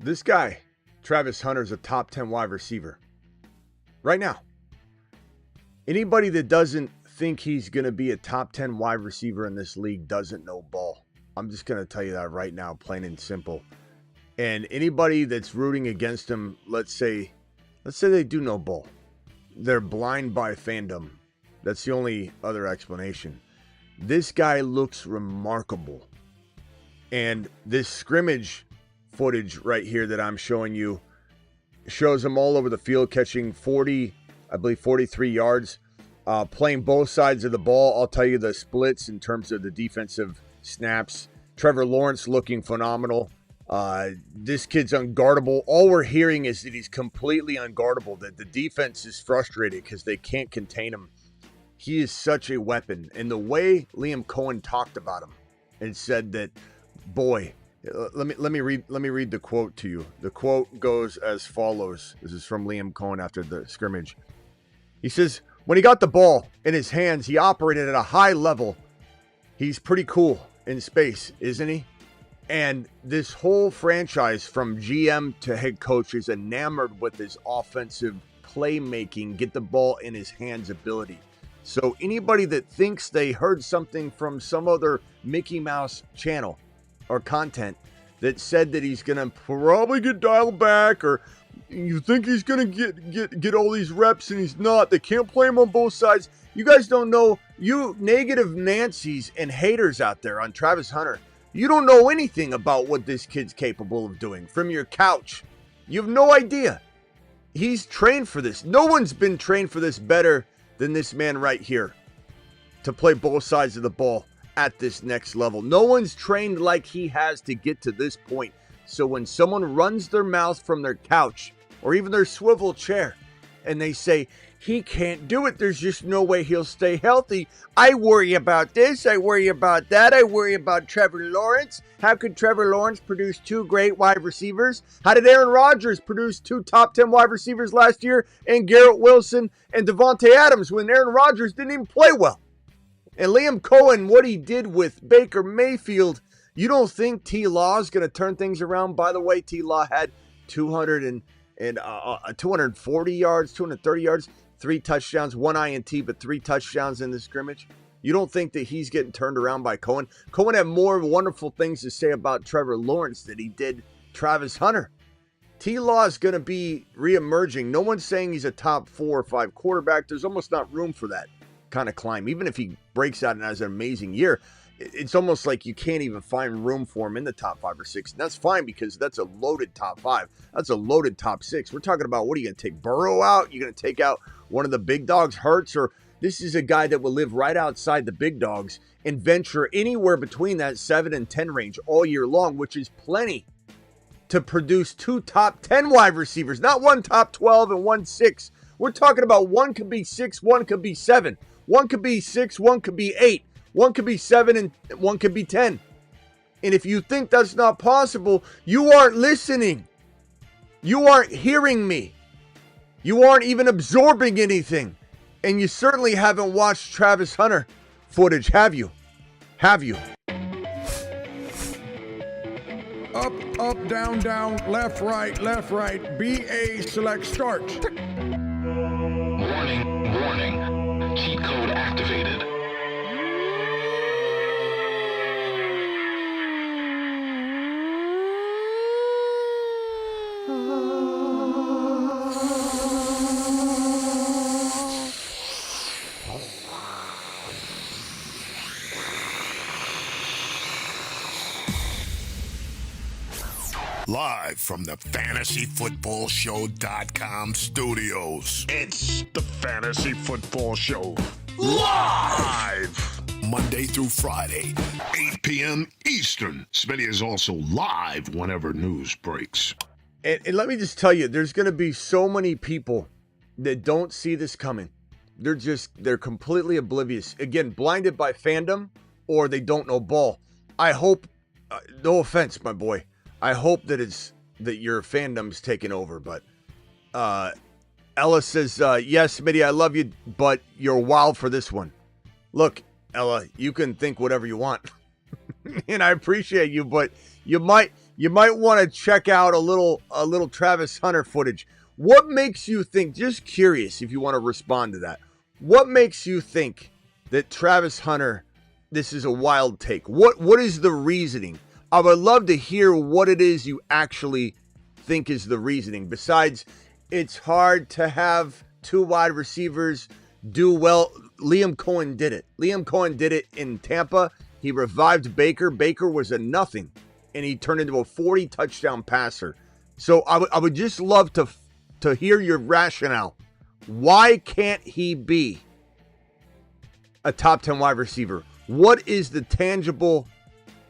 This guy, Travis Hunter, is a top 10 wide receiver. Right now. Anybody that doesn't think he's going to be a top 10 wide receiver in this league doesn't know ball. I'm just going to tell you that right now, plain and simple. And anybody that's rooting against him, let's say they do know ball. They're blind by fandom. That's the only other explanation. This guy looks remarkable. And this scrimmage footage right here that I'm showing you shows him all over the field catching 43 yards, playing both sides of the ball. I'll tell you the splits in terms of the defensive snaps. Trevor Lawrence looking phenomenal. This kid's unguardable. All we're hearing is that he's completely unguardable, that the defense is frustrated because they can't contain him. He is such a weapon. And the way Liam Cohen talked about him and said that, boy, let me read the quote to you. The quote goes as follows. This is from Liam Cohen after the scrimmage. He says, when he got the ball in his hands, he operated at a high level. He's pretty cool in space, isn't he? And this whole franchise from GM to head coach is enamored with his offensive playmaking, get the ball in his hands ability. So anybody that thinks they heard something from some other Mickey Mouse channel or content that said that he's going to probably get dialed back, or you think he's going to get all these reps and he's not, they can't play him on both sides. You guys don't know, you negative Nancy's and haters out there on Travis Hunter, you don't know anything about what this kid's capable of doing from your couch. You have no idea. He's trained for this. No one's been trained for this better than this man right here to play both sides of the ball at this next level. No one's trained like he has to get to this point. So when someone runs their mouth from their couch or even their swivel chair and they say, he can't do it, there's just no way he'll stay healthy. I worry about this, I worry about that, I worry about Trevor Lawrence. How could Trevor Lawrence produce two great wide receivers? How did Aaron Rodgers produce two top 10 wide receivers last year and Garrett Wilson and Devontae Adams when Aaron Rodgers didn't even play well? And Liam Cohen, what he did with Baker Mayfield, you don't think T-Law is going to turn things around? By the way, T-Law had 240 yards, 230 yards, 3 touchdowns, 1 INT, but 3 touchdowns in the scrimmage. You don't think that he's getting turned around by Cohen? Cohen had more wonderful things to say about Trevor Lawrence than he did Travis Hunter. T-Law is going to be reemerging. No one's saying he's a top 4 or 5 quarterback. There's almost not room for that kind of climb. Even if he breaks out and has an amazing year, it's almost like you can't even find room for him in the top 5 or 6. And that's fine because that's a loaded top 5. That's a loaded top 6. We're talking about, what are you going to take Burrow out? You're going to take out one of the big dogs, Hurts? Or this is a guy that will live right outside the big dogs and venture anywhere between that 7 and 10 range all year long, which is plenty to produce 2 top 10 wide receivers, not one top 12 and 1 6. We're talking about one could be 6, one could be 7. One could be 6, one could be 8. One could be 7 and one could be 10. And if you think that's not possible, you aren't listening. You aren't hearing me. You aren't even absorbing anything. And you certainly haven't watched Travis Hunter footage, have you? Have you? Up, up, down, down, left, right, BA select start. Warning, warning. Cheat code activated. Live from the FantasyFootballShow.com studios. It's the Fantasy Football Show. Live! Monday through Friday, 8 p.m. Eastern. Smitty is also live whenever news breaks. And let me just tell you, there's going to be so many people that don't see this coming. They're completely oblivious. Again, blinded by fandom, or they don't know ball. I hope, no offense, my boy, I hope that your fandom's taken over, but Ella says, yes, Smitty, I love you, but you're wild for this one. Look, Ella, you can think whatever you want. And I appreciate you, but you might you might want to check out a little Travis Hunter footage. What makes you think, just curious if you want to respond to that, what makes you think that Travis Hunter, this is a wild take? What is the reasoning? I would love to hear what it is you actually think is the reasoning. Besides, it's hard to have two wide receivers do well. Liam Cohen did it. Liam Cohen did it in Tampa. He revived Baker. Baker was a nothing, and he turned into a 40 touchdown passer. So I would just love to hear your rationale. Why can't he be a top 10 wide receiver? What is the tangible?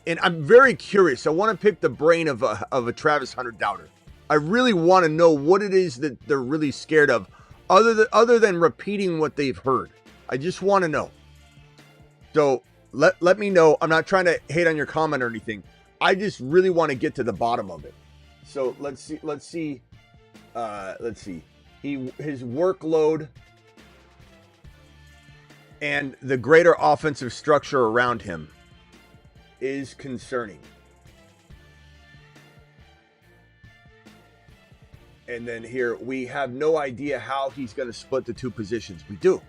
And I'm very curious. I want to pick the brain of a Travis Hunter doubter. I really want to know what it is that they're really scared of, other than repeating what they've heard. I just want to know. So let me know. I'm not trying to hate on your comment or anything. I just really want to get to the bottom of it. So let's see. His workload and the greater offensive structure around him is concerning. And then here, we have no idea how he's going to split the two positions. We do.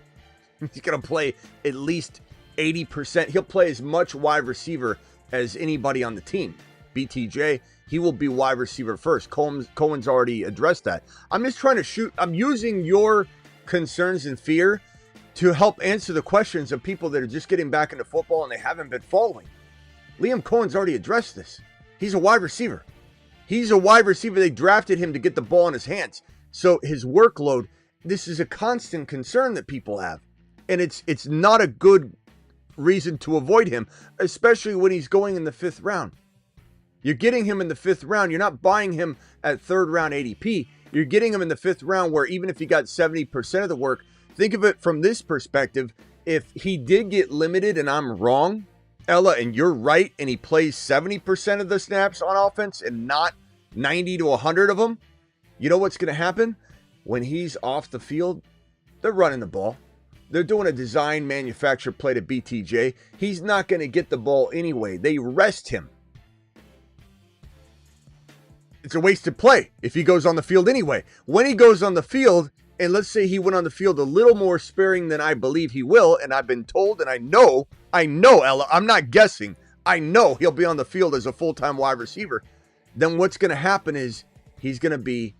He's going to play at least 80%. He'll play as much wide receiver as anybody on the team. BTJ, he will be wide receiver first. Cohen's already addressed that. I'm just trying to shoot. I'm using your concerns and fear to help answer the questions of people that are just getting back into football and they haven't been following. Liam Cohen's already addressed this. He's a wide receiver. He's a wide receiver. They drafted him to get the ball in his hands. So his workload, this is a constant concern that people have. And it's not a good reason to avoid him, especially when he's going in the 5th round. You're getting him in the 5th round. You're not buying him at 3rd round ADP. You're getting him in the 5th round where even if he got 70% of the work, think of it from this perspective. If he did get limited and I'm wrong, Ella, and you're right, and he plays 70% of the snaps on offense and not 90 to 100 of them, you know what's going to happen? When he's off the field, they're running the ball. They're doing a design manufactured play to BTJ. He's not going to get the ball anyway. They rest him. It's a wasted play if he goes on the field anyway. When he goes on the field, and let's say he went on the field a little more sparing than I believe he will, and I've been told, and I know, Ella, I'm not guessing. I know he'll be on the field as a full-time wide receiver. Then what's going to happen is he's going to be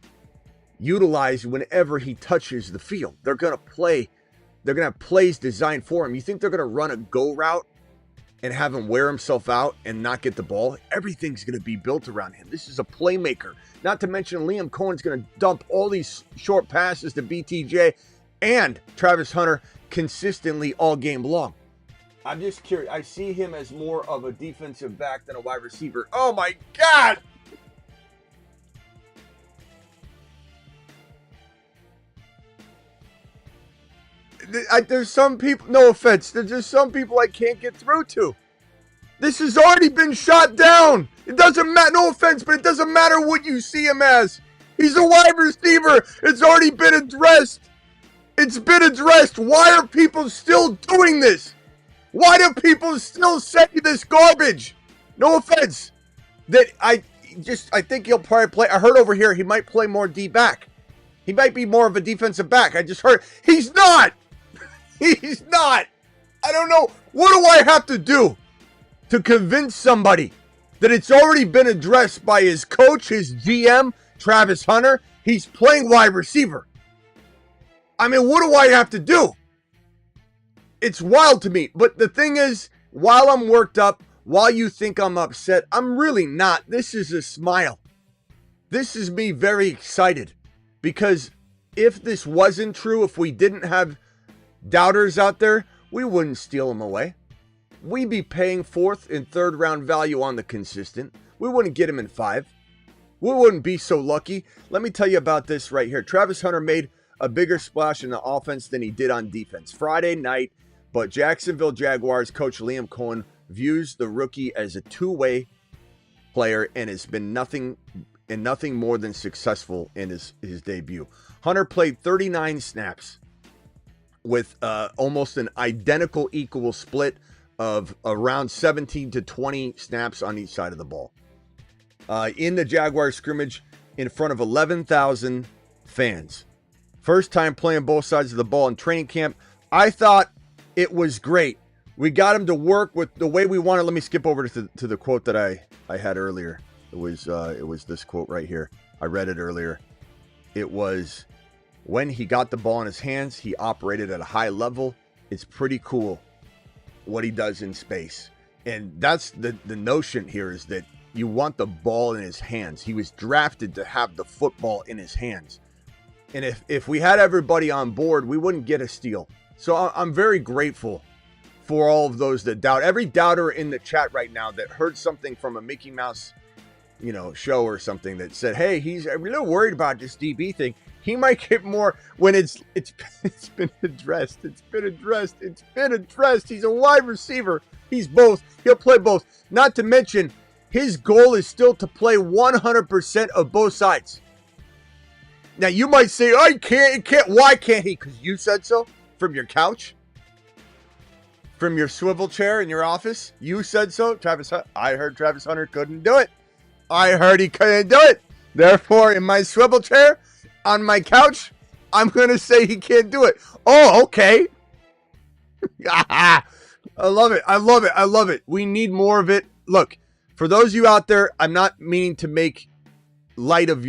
utilized whenever he touches the field. They're going to have plays designed for him. You think they're going to run a go route and have him wear himself out and not get the ball? Everything's going to be built around him. This is a playmaker. Not to mention Liam Cohen's going to dump all these short passes to BTJ and Travis Hunter consistently all game long. I'm just curious. I see him as more of a defensive back than a wide receiver. Oh my God! There's some people, no offense, there's just some people I can't get through to. This has already been shot down. It doesn't matter, no offense, but it doesn't matter what you see him as. He's a wide receiver. It's already been addressed. It's been addressed. Why are people still doing this? Why do people still say this garbage? No offense. I think he'll probably play. I heard over here he might play more D-back. He might be more of a defensive back. I just heard. He's not. He's not. I don't know. What do I have to do to convince somebody that it's already been addressed by his coach, his GM, Travis Hunter? He's playing wide receiver. I mean, what do I have to do? It's wild to me. But the thing is, while I'm worked up, while you think I'm upset, I'm really not. This is a smile. This is me very excited. Because if this wasn't true, if we didn't have doubters out there, we wouldn't steal them away. We'd be paying 4th and 3rd round value on the consistent. We wouldn't get him in 5. We wouldn't be so lucky. Let me tell you about this right here. Travis Hunter made a bigger splash in the offense than he did on defense Friday night, but Jacksonville Jaguars coach Liam Cohen views the rookie as a two-way player and has been nothing more than successful in his debut. Hunter played 39 snaps with almost an identical equal split of around 17 to 20 snaps on each side of the ball. in the Jaguars scrimmage in front of 11,000 fans. First time playing both sides of the ball in training camp. I thought it was great. We got him to work with the way we wanted. Let me skip over to the quote that I had earlier. It was this quote right here. I read it earlier. It was, when he got the ball in his hands, he operated at a high level. It's pretty cool what he does in space. And that's the notion here, is that you want the ball in his hands. He was drafted to have the football in his hands. And if we had everybody on board, we wouldn't get a steal. So I'm very grateful for all of those that doubt. Every doubter in the chat right now that heard something from a Mickey Mouse, show or something that said, hey, he's a little worried about this DB thing. He might get more when it's been addressed. It's been addressed. He's a wide receiver. He's both. He'll play both. Not to mention, his goal is still to play 100% of both sides. Now, you might say, oh, he can't. Why can't he? Because you said so from your couch? From your swivel chair in your office? You said so? I heard Travis Hunter couldn't do it. I heard he couldn't do it. Therefore, in my swivel chair, on my couch, I'm going to say he can't do it. Oh, okay. I love it. We need more of it. Look, for those of you out there, I'm not meaning to make light of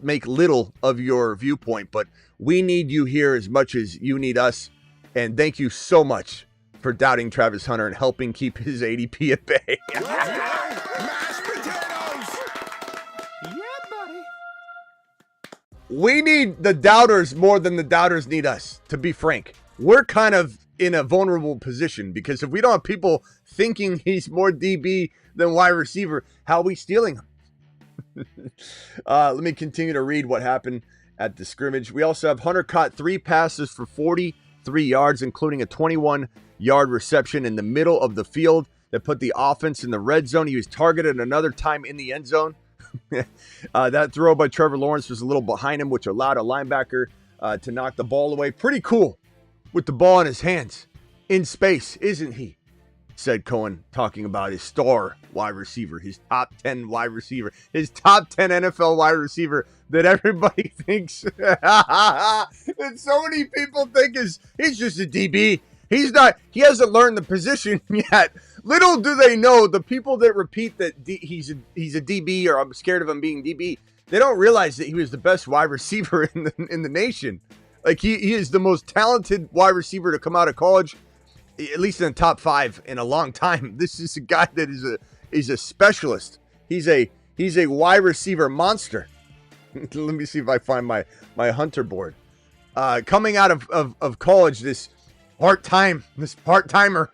make little of your viewpoint, but we need you here as much as you need us. And thank you so much for doubting Travis Hunter and helping keep his ADP at bay. Mashed potatoes! Yeah, buddy. We need the doubters more than the doubters need us, to be frank. We're kind of in a vulnerable position, because if we don't have people thinking he's more DB than wide receiver, how are we stealing him? Let me continue to read what happened at the scrimmage. We also have Hunter caught 3 passes for 43 yards, including a 21-yard reception in the middle of the field that put the offense in the red zone. He was targeted another time in the end zone. That throw by Trevor Lawrence was a little behind him, which allowed a linebacker to knock the ball away. Pretty cool with the ball in his hands in space, isn't he? Said Cohen, talking about his star wide receiver, his top 10 wide receiver, his top 10 NFL wide receiver that everybody thinks that so many people think he's just a DB. He's not. He hasn't learned the position yet. Little do they know, the people that repeat that he's a DB, or I'm scared of him being DB, they don't realize that he was the best wide receiver in the nation. Like, he is the most talented wide receiver to come out of college, at least in the top 5 in a long time. This is a guy that is a specialist. He's a wide receiver monster. Let me see if I find my Hunter board. Coming out of college, this part-timer.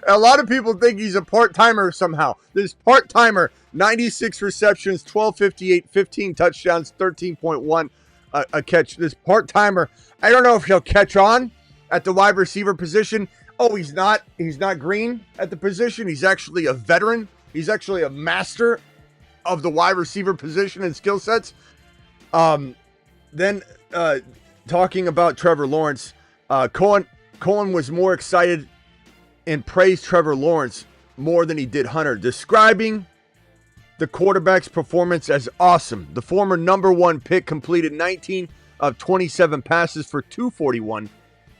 A lot of people think he's a part-timer somehow. This part-timer, 96 receptions, 1258, 15 touchdowns, 13.1 a catch. This part-timer, I don't know if he'll catch on at the wide receiver position. Oh, he's not green at the position. He's actually a veteran. He's actually a master of the wide receiver position and skill sets. Then talking about Trevor Lawrence, Cohen was more excited and praised Trevor Lawrence more than he did Hunter, describing the quarterback's performance as awesome. The former number 1 pick completed 19 of 27 passes for 241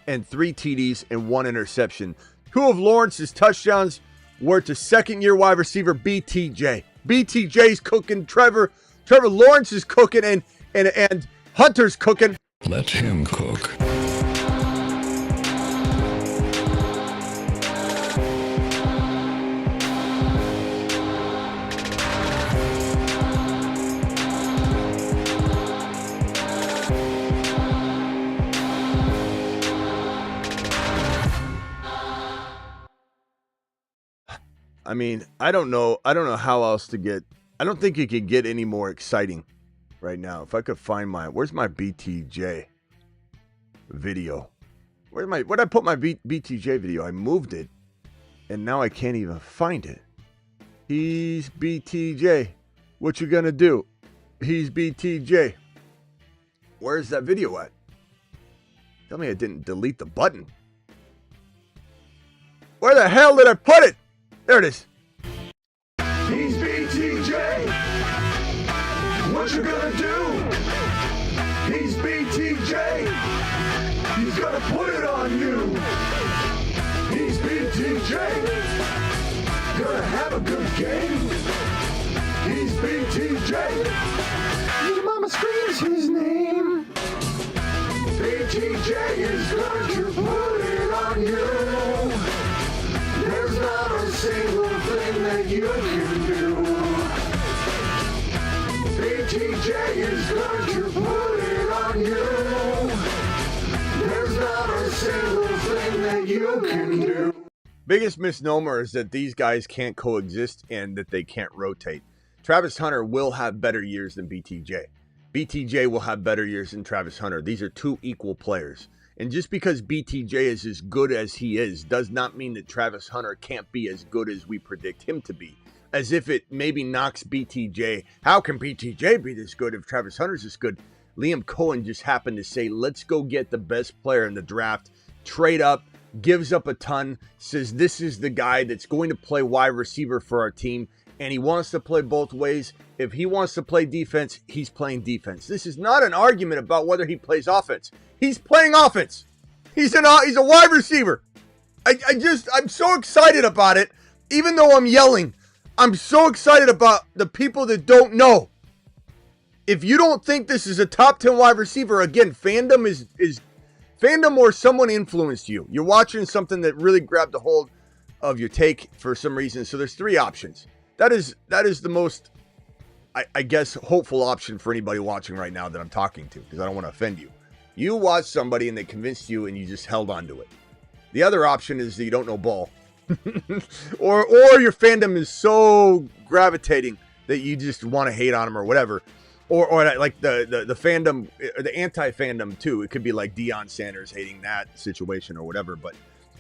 and 3 TDs and 1 interception. 2 of Lawrence's touchdowns were to second-year wide receiver BTJ. BTJ's cooking, Trevor Lawrence is cooking, and Hunter's cooking. Let him cook. I mean, I don't know how else to get. I don't think it could get any more exciting right now. If I could find where's my BTJ video? Where'd I put my BTJ video? I moved it, and now I can't even find it. He's BTJ. What you gonna do? He's BTJ. Where's that video at? Tell me I didn't delete the button. Where the hell did I put it? There it is. He's BTJ. what you gonna do? He's BTJ. He's gonna put it on you. He's BTJ. Gonna have a good game. He's BTJ. Your mama screams his name. BTJ is going to put it on you. There's not a single thing that you can do. BTJ is going to put it on you. There's not a single thing that you can do. Biggest misnomer is that these guys can't coexist and that they can't rotate. Travis Hunter will have better years than BTJ. BTJ will have better years than Travis Hunter. These are two equal players. And just because BTJ is as good as he is does not mean that Travis Hunter can't be as good as we predict him to be. As if it maybe knocks BTJ. How can BTJ be this good if Travis Hunter's this good? Liam Cohen just happened to say, let's go get the best player in the draft, trade up, gives up a ton, says this is the guy that's going to play wide receiver for our team, and he wants to play both ways. If he wants to play defense, he's playing defense. This is not an argument about whether he plays offense. He's playing offense. He's a wide receiver. I'm so excited about it, even though I'm yelling. I'm so excited about the people that don't know. If you don't think this is a top 10 wide receiver, again, fandom is fandom or someone influenced you. You're watching something that really grabbed a hold of your take for some reason. So there's three options. That is the most, I guess, hopeful option for anybody watching right now that I'm talking to, because I don't want to offend you. You watched somebody and they convinced you and you just held on to it. The other option is that you don't know ball. or your fandom is so gravitating that you just want to hate on them or whatever. Or like the fandom, the anti-fandom too. It could be like Deion Sanders hating that situation or whatever. But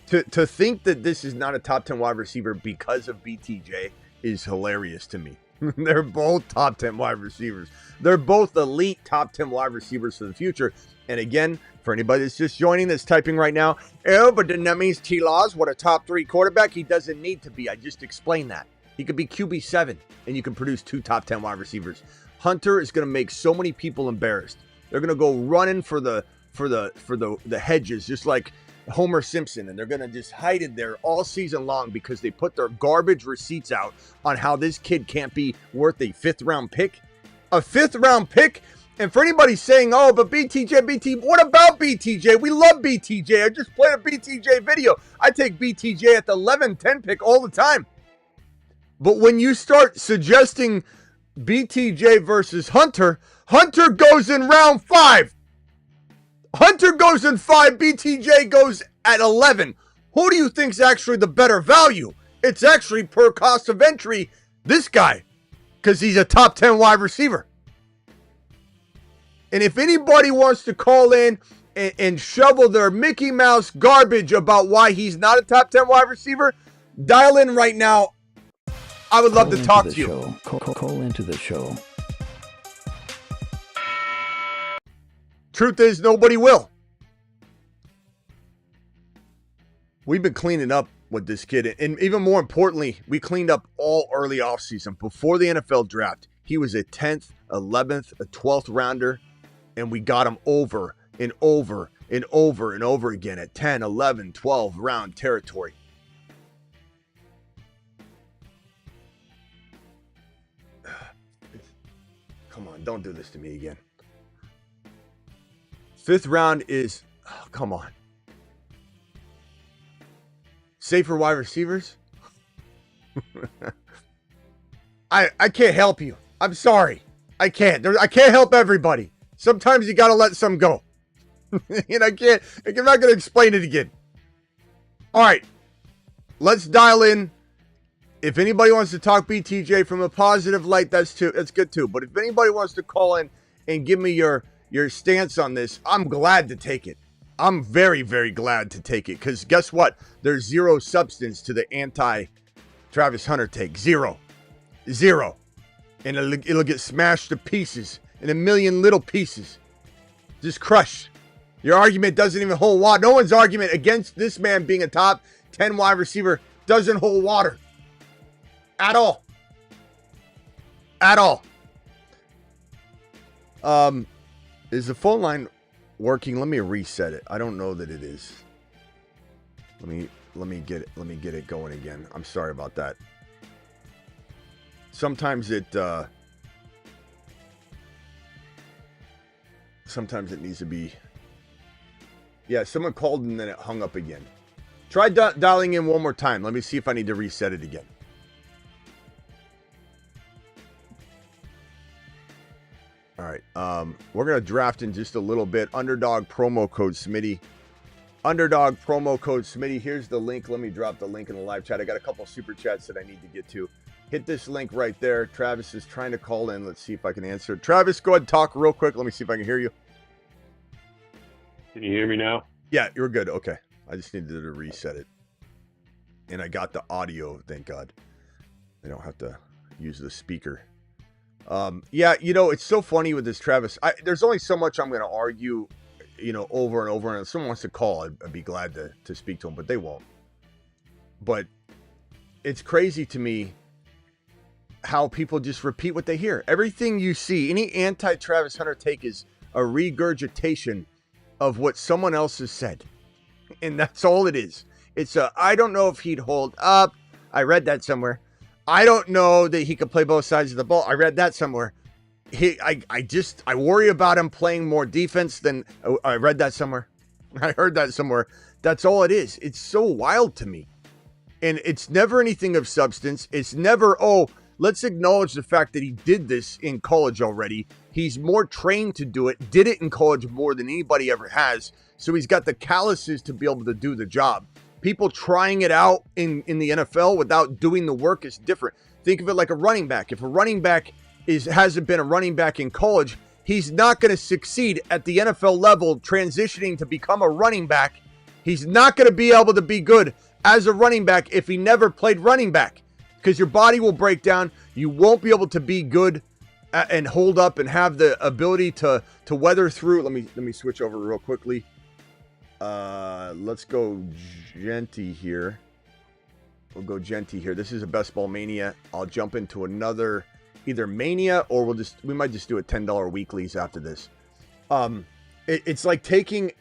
to think that this is not a top 10 wide receiver because of BTJ is hilarious to me. They're both top 10 wide receivers. They're both elite top 10 wide receivers for the future. And again, for anybody that's just joining, that's typing right now, oh, but then that means T-Laws, what a top 3 quarterback? He doesn't need to be. I just explained that. He could be QB7 and you can produce 2 top 10 wide receivers. Hunter is going to make so many people embarrassed. They're going to go running for the hedges, just like Homer Simpson, and they're going to just hide it there all season long because they put their garbage receipts out on how this kid can't be worth a 5th round pick. A 5th round pick? And for anybody saying, oh, but BTJ, what about BTJ? We love BTJ. I just played a BTJ video. I take BTJ at the 11-10 pick all the time. But when you start suggesting BTJ versus Hunter, Hunter goes in round 5. Hunter goes in 5, BTJ goes at 11. Who do you think's actually the better value? It's actually per cost of entry, this guy, because he's a top 10 wide receiver. And if anybody wants to call in and shovel their Mickey Mouse garbage about why he's not a top 10 wide receiver, dial in right now. I would love to talk to you. Call into the show. Truth is, nobody will. We've been cleaning up with this kid. And even more importantly, we cleaned up all early offseason. Before the NFL draft, he was a 10th, 11th, a 12th rounder. And we got him over and over and over and over again at 10, 11, 12 round territory. Come on, don't do this to me again. 5th round is, oh, come on. Safer wide receivers? I can't help you. I'm sorry. I can't. I can't help everybody. Sometimes you got to let some go. And I'm not going to explain it again. All right. Let's dial in. If anybody wants to talk BTJ from a positive light, that's good too. But if anybody wants to call in and give me your stance on this, I'm glad to take it. I'm very, very glad to take it. Because guess what? There's zero substance to the anti-Travis Hunter take. Zero. And it'll get smashed to pieces in a million little pieces. Just crushed. Your argument doesn't even hold water. No one's argument against this man being a top 10 wide receiver doesn't hold water. At all. Is the phone line working? Let me reset it. I don't know that it is. Let me get it going again. I'm sorry about that. Sometimes it needs to be. Yeah, someone called and then it hung up again. Try dialing in one more time. Let me see if I need to reset it again. All right. We're going to draft in just a little bit. Underdog promo code Smitty. Underdog promo code Smitty. Here's the link. Let me drop the link in the live chat. I got a couple super chats that I need to get to. Hit this link right there. Travis is trying to call in. Let's see if I can answer. Travis, go ahead and talk real quick. Let me see if I can hear you. Can you hear me now? Yeah, you're good. Okay. I just needed to reset it. And I got the audio, thank God. I don't have to use the speaker. Yeah, it's so funny with this Travis. There's only so much I'm going to argue, over and over. And if someone wants to call, I'd be glad to speak to them, but they won't. But it's crazy to me how people just repeat what they hear. Everything you see, any anti-Travis Hunter take is a regurgitation of what someone else has said. And that's all it is. It's I don't know if he'd hold up. I read that somewhere. I don't know that he could play both sides of the ball. I read that somewhere. I worry about him playing more defense than I read that somewhere. I heard that somewhere. That's all it is. It's so wild to me. And it's never anything of substance. It's never, let's acknowledge the fact that he did this in college already. He's more trained to do it, did it in college more than anybody ever has. So he's got the calluses to be able to do the job. People trying it out in the NFL without doing the work is different. Think of it like a running back. If a running back hasn't been a running back in college, he's not going to succeed at the NFL level transitioning to become a running back. He's not going to be able to be good as a running back if he never played running back, because your body will break down. You won't be able to be good and hold up and have the ability to weather through. Let me switch over real quickly. Let's go Genty here. We'll go Genty here. This is a Best Ball Mania. I'll jump into another either Mania or we might just do a $10 weeklies after this. It's like taking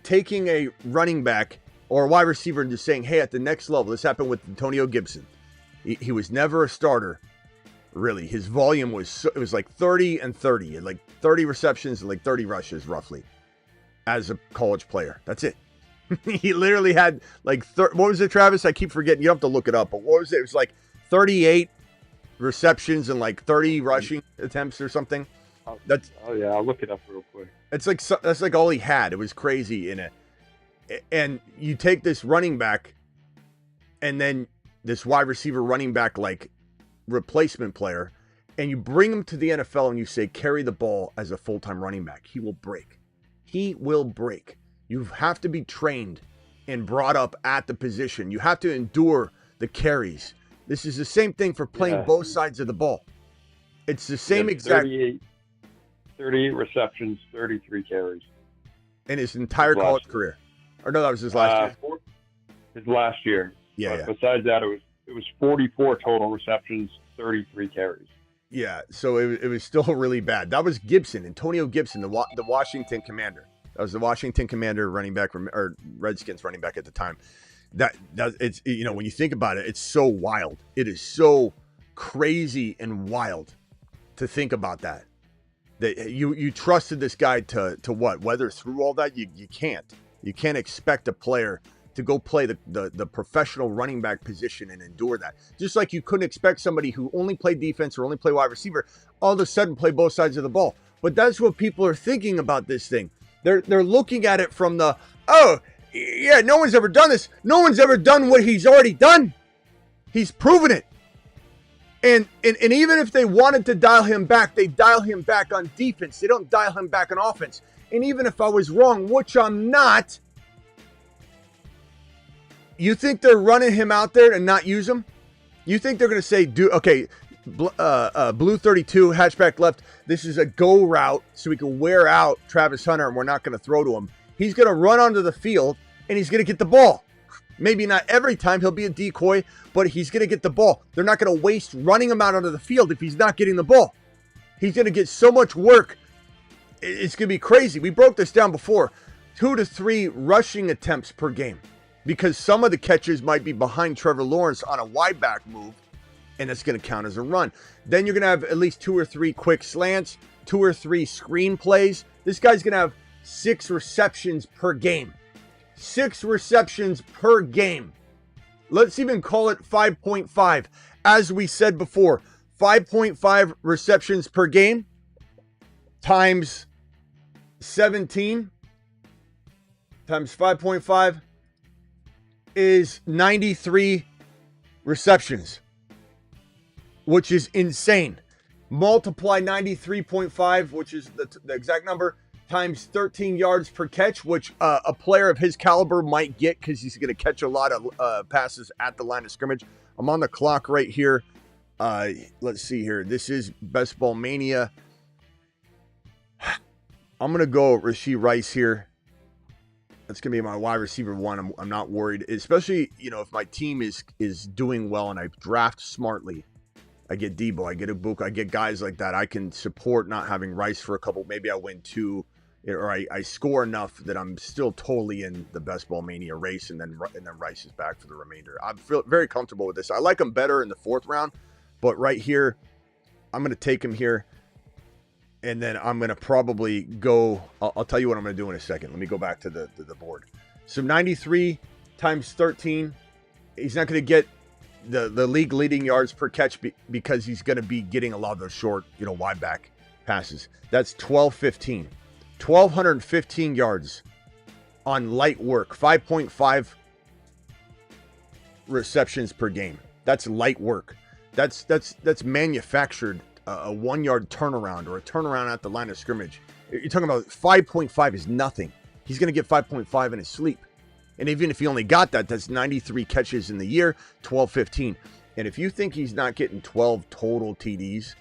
a running back or a wide receiver and just saying, hey, at the next level, this happened with Antonio Gibson. He was never a starter. Really, his volume was like 30 and 30, like 30 receptions and like 30 rushes roughly as a college player. That's it. He literally had like, what was it, Travis? I keep forgetting. You have to look it up. But what was it? It was like 38 receptions and like 30 rushing attempts or something. Yeah, I'll look it up real quick. It's like, that's like all he had. It was crazy in it. And you take this running back and then this wide receiver running back like replacement player, and you bring him to the NFL and you say, carry the ball as a full-time running back. He will break. He will break. You have to be trained and brought up at the position. You have to endure the carries. This is the same thing for playing both sides of the ball. It's the same exact. 38 receptions, 33 carries. In his entire college career. Or no, that was his last year. His last year. Yeah. Besides that, it was 44 total receptions, 33 carries. Yeah, so it was still really bad. That was Gibson, Antonio Gibson, the Washington Commander. That was the Washington Commander running back or Redskins running back at the time. That it's, when you think about it, it's so wild. It is so crazy and wild to think about that. That you trusted this guy to what? Weather through all that? You can't. You can't expect a player to go play the professional running back position and endure that. Just like you couldn't expect somebody who only played defense or only played wide receiver all of a sudden play both sides of the ball. But that's what people are thinking about this thing. They're looking at it from no one's ever done this. No one's ever done what he's already done. He's proven it. And even if they wanted to dial him back, they dial him back on defense. They don't dial him back on offense. And even if I was wrong, which I'm not, you think they're running him out there and not use him? You think they're going to say, blue 32, hatchback left, this is a go route so we can wear out Travis Hunter and we're not going to throw to him. He's going to run onto the field and he's going to get the ball. Maybe not every time, he'll be a decoy, but he's going to get the ball. They're not going to waste running him out onto the field if he's not getting the ball. He's going to get so much work It's going to be crazy. We broke this down before. 2 to 3 rushing attempts per game because some of the catches might be behind Trevor Lawrence on a wide back move, and it's going to count as a run. Then you're going to have at least 2 or 3 quick slants, 2 or 3 screen plays. This guy's going to have 6 receptions per game. 6 receptions per game. Let's even call it 5.5. As we said before, 5.5 receptions per game times 17 times 5.5 is 93 receptions, which is insane. Multiply 93.5, which is the exact number, times 13 yards per catch, which a player of his caliber might get because he's going to catch a lot of passes at the line of scrimmage. I'm on the clock right here. Let's see here. This is Best Ball Mania. I'm going to go Rashee Rice here. That's going to be my wide receiver one. I'm not worried, especially, if my team is doing well and I draft smartly. I get Debo, I get Ibuka, I get guys like that. I can support not having Rice for a couple. Maybe I win 2, or I score enough that I'm still totally in the Best Ball Mania race, and then Rice is back for the remainder. I feel very comfortable with this. I like him better in the 4th round, but right here, I'm going to take him here. And then I'm going to probably go, I'll tell you what I'm going to do in a second. Let me go back to the board. So 93 times 13. He's not going to get the league leading yards per catch because he's going to be getting a lot of those short, wide back passes. That's 1215. 1,215 yards on light work. 5.5 receptions per game. That's light work. That's manufactured. A 1-yard turnaround or a turnaround at the line of scrimmage. You're talking about 5.5 is nothing. He's going to get 5.5 in his sleep. And even if he only got that, that's 93 catches in the year, 12-15. And if you think he's not getting 12 total TDs,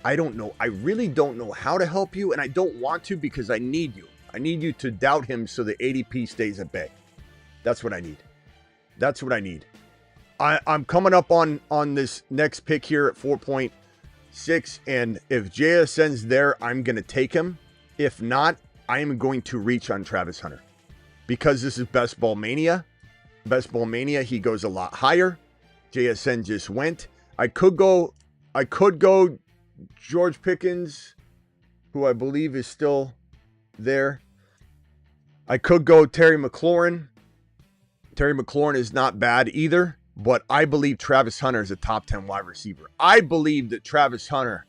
I don't know. I really don't know how to help you, and I don't want to because I need you. I need you to doubt him so the ADP stays at bay. That's what I need. That's what I need. I'm coming up on this next pick here at 4.6, and if JSN's there, I'm going to take him. If not, I am going to reach on Travis Hunter because this is Best Ball Mania. Best Ball Mania, he goes a lot higher. JSN just went. I could go George Pickens, who I believe is still there. I could go Terry McLaurin. Terry McLaurin is not bad either. But I believe Travis Hunter is a top 10 wide receiver. I believe that Travis Hunter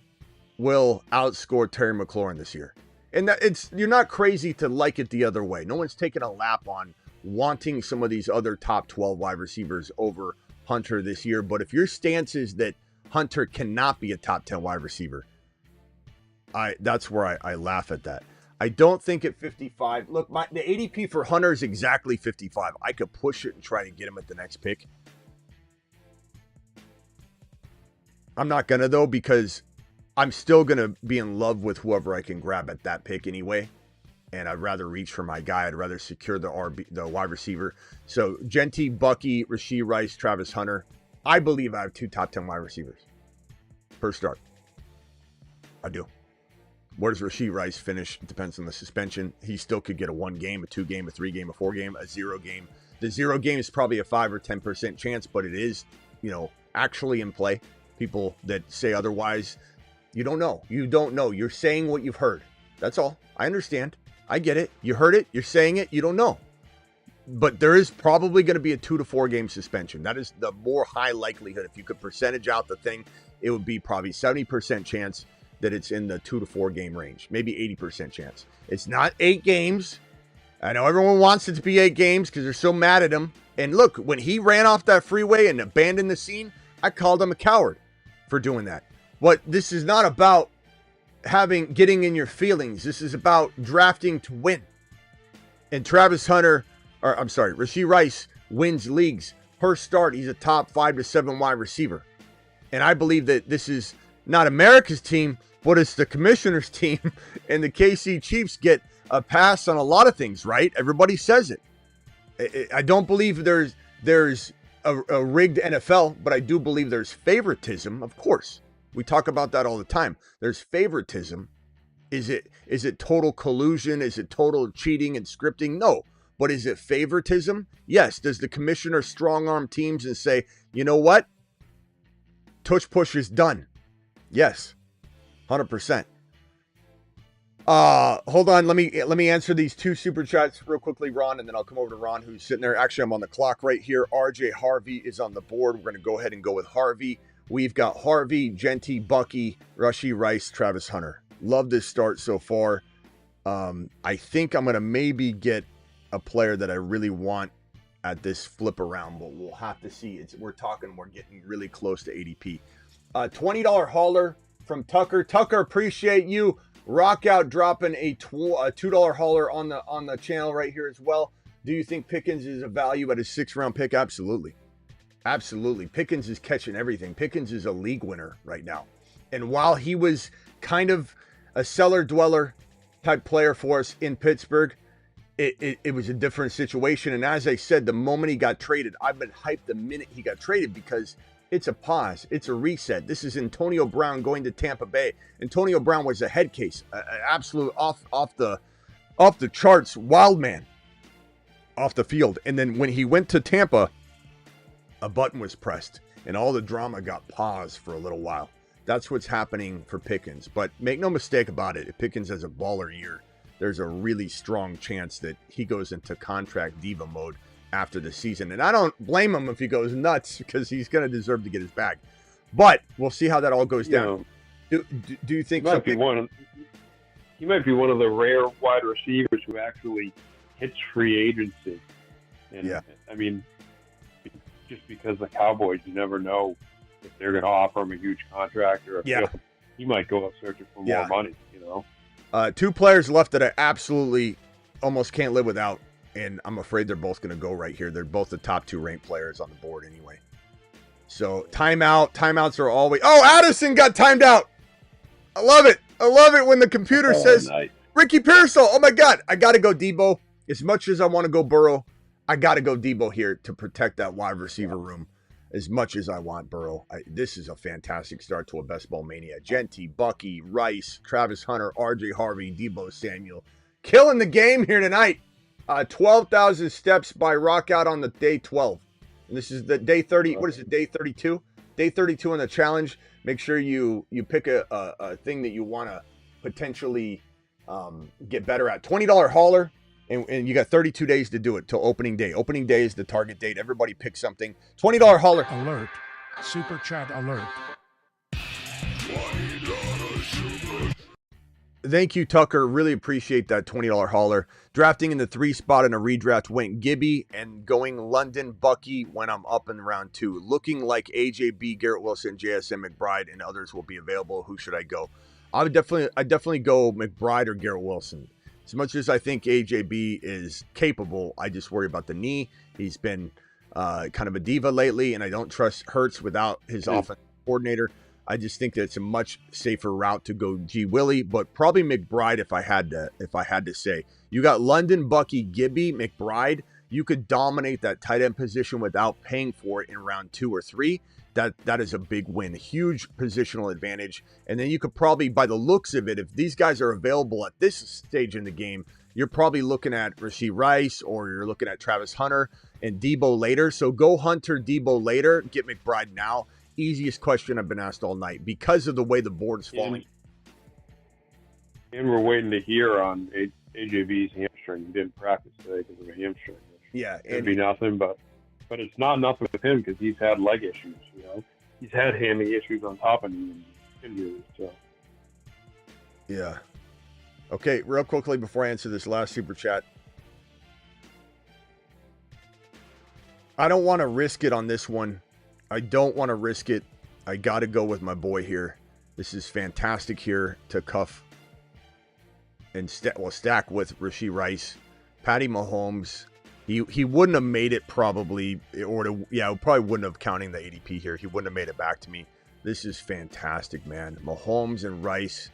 will outscore Terry McLaurin this year. And you're not crazy to like it the other way. No one's taking a lap on wanting some of these other top 12 wide receivers over Hunter this year. But if your stance is that Hunter cannot be a top 10 wide receiver, that's where I laugh at that. I don't think at 55. Look, the ADP for Hunter is exactly 55. I could push it and try to get him at the next pick. I'm not going to, though, because I'm still going to be in love with whoever I can grab at that pick anyway. And I'd rather reach for my guy. I'd rather secure the wide receiver. So, Genty, Bucky, Rashee Rice, Travis Hunter. I believe I have 2 top 10 wide receivers per start. I do. Where does Rashee Rice finish? It depends on the suspension. He still could get a 1 game, a 2 game, a 3 game, a 4 game, a 0 game. The 0 game is probably a 5 or 10% chance, but it is, actually in play. People that say otherwise, you don't know. You don't know. You're saying what you've heard. That's all. I understand. I get it. You heard it. You're saying it. You don't know. But there is probably going to be a 2 to 4 game suspension. That is the more high likelihood. If you could percentage out the thing, it would be probably 70% chance that it's in the 2 to 4 game range. Maybe 80% chance. It's not 8 games. I know everyone wants it to be 8 games because they're so mad at him. And look, when he ran off that freeway and abandoned the scene, I called him a coward for doing that. But this is not about getting in your feelings. This is about drafting to win. And Rashee Rice wins leagues per start. He's a top 5 to 7 wide receiver. And I believe that this is not America's team, but it's the commissioner's team. And the KC Chiefs get a pass on a lot of things, right? Everybody says it. I don't believe there's a rigged NFL, but I do believe there's favoritism. Of course, we talk about that all the time. There's favoritism, Is it total collusion? Is it total cheating and scripting? No. But is it favoritism? Yes. Does the commissioner strong arm teams and say, you know what? Tush push is done. Yes. 100%. Hold on. Let me answer these 2 super chats real quickly, Ron, and then I'll come over to Ron, who's sitting there. Actually, I'm on the clock right here. RJ Harvey is on the board. We're going to go ahead and go with Harvey. We've got Harvey, Genty, Bucky, Rashee Rice, Travis Hunter. Love this start so far. I think I'm going to maybe get a player that I really want at this flip around, but we'll have to see. We're getting really close to ADP. $20 hauler from Tucker. Tucker, appreciate you. Rock out dropping a $2 hauler on the channel right here as well. Do you think Pickens is a value at his 6th-round pick? Absolutely. Absolutely. Pickens is catching everything. Pickens is a league winner right now. And while he was kind of a cellar dweller type player for us in Pittsburgh, it was a different situation. And as I said, the moment he got traded, I've been hyped the minute he got traded because it's a pause. It's a reset. This is Antonio Brown going to Tampa Bay. Antonio Brown was a head case, an absolute off the charts wild man off the field. And then when he went to Tampa, a button was pressed and all the drama got paused for a little while. That's what's happening for Pickens. But make no mistake about it, if Pickens has a baller year, there's a really strong chance that he goes into contract diva mode after the season. And I don't blame him if he goes nuts because he's going to deserve to get his bag. But we'll see how that all goes down. Do you think he might be one of the rare wide receivers who actually hits free agency? And, yeah. I mean, just because the Cowboys, you never know if they're going to offer him a huge contract or if he might go up searching for more money, you know? 2 players left that I absolutely almost can't live without. And I'm afraid they're both going to go right here. They're both the top 2 ranked players on the board anyway. So timeout. Timeouts are always... Oh, Addison got timed out. I love it. I love it when the computer says, nice. Ricky Pearsall. Oh, my God. I got to go Debo. As much as I want to go Burrow, I got to go Debo here to protect that wide receiver room as much as I want Burrow. This is a fantastic start to a Best Ball Mania. Genty, Bucky, Rice, Travis Hunter, RJ Harvey, Debo Samuel. Killing the game here tonight. 12,000 steps by Rock Out on the day 12. And this is the day 30. What is it? Day 32? Day 32 on the challenge. Make sure you pick a thing that you want to potentially get better at. $20 hauler. And you got 32 days to do it till opening day. Opening day is the target date. Everybody pick something. $20 hauler. Alert. Super chat alert. Thank you, Tucker. Really appreciate that $20 hauler. Drafting in the 3 spot in a redraft went Gibby, and going London Bucky when I'm up in round 2. Looking like AJB, Garrett Wilson, JSN McBride, and others will be available. Who should I go? I'd definitely go McBride or Garrett Wilson. As much as I think AJB is capable, I just worry about the knee. He's been kind of a diva lately, and I don't trust Hurts without his offensive coordinator. I just think that it's a much safer route to go G Willie, but probably McBride if I had to say. You got London, Bucky, Gibby, McBride. You could dominate that tight end position without paying for it in round 2 or 3. That is a big win, huge positional advantage. And then you could probably, by the looks of it, if these guys are available at this stage in the game, you're probably looking at Rashee Rice or you're looking at Travis Hunter and Debo later. So go Hunter, Debo later, get McBride now. Easiest question I've been asked all night because of the way the board's falling. And we're waiting to hear on AJB's hamstring. He didn't practice today because of a hamstring. Yeah. It'd be nothing, but it's not nothing with him because he's had leg issues, you know. He's had hammy issues on top of injuries, so. Yeah. Okay, real quickly before I answer this last super chat. I don't want to risk it on this one. I don't want to risk it. I got to go with my boy here. This is fantastic here to cuff and stack with Rashee Rice. Patty Mahomes, he wouldn't have made it probably, probably wouldn't have counting the ADP here. He wouldn't have made it back to me. This is fantastic, man. Mahomes and Rice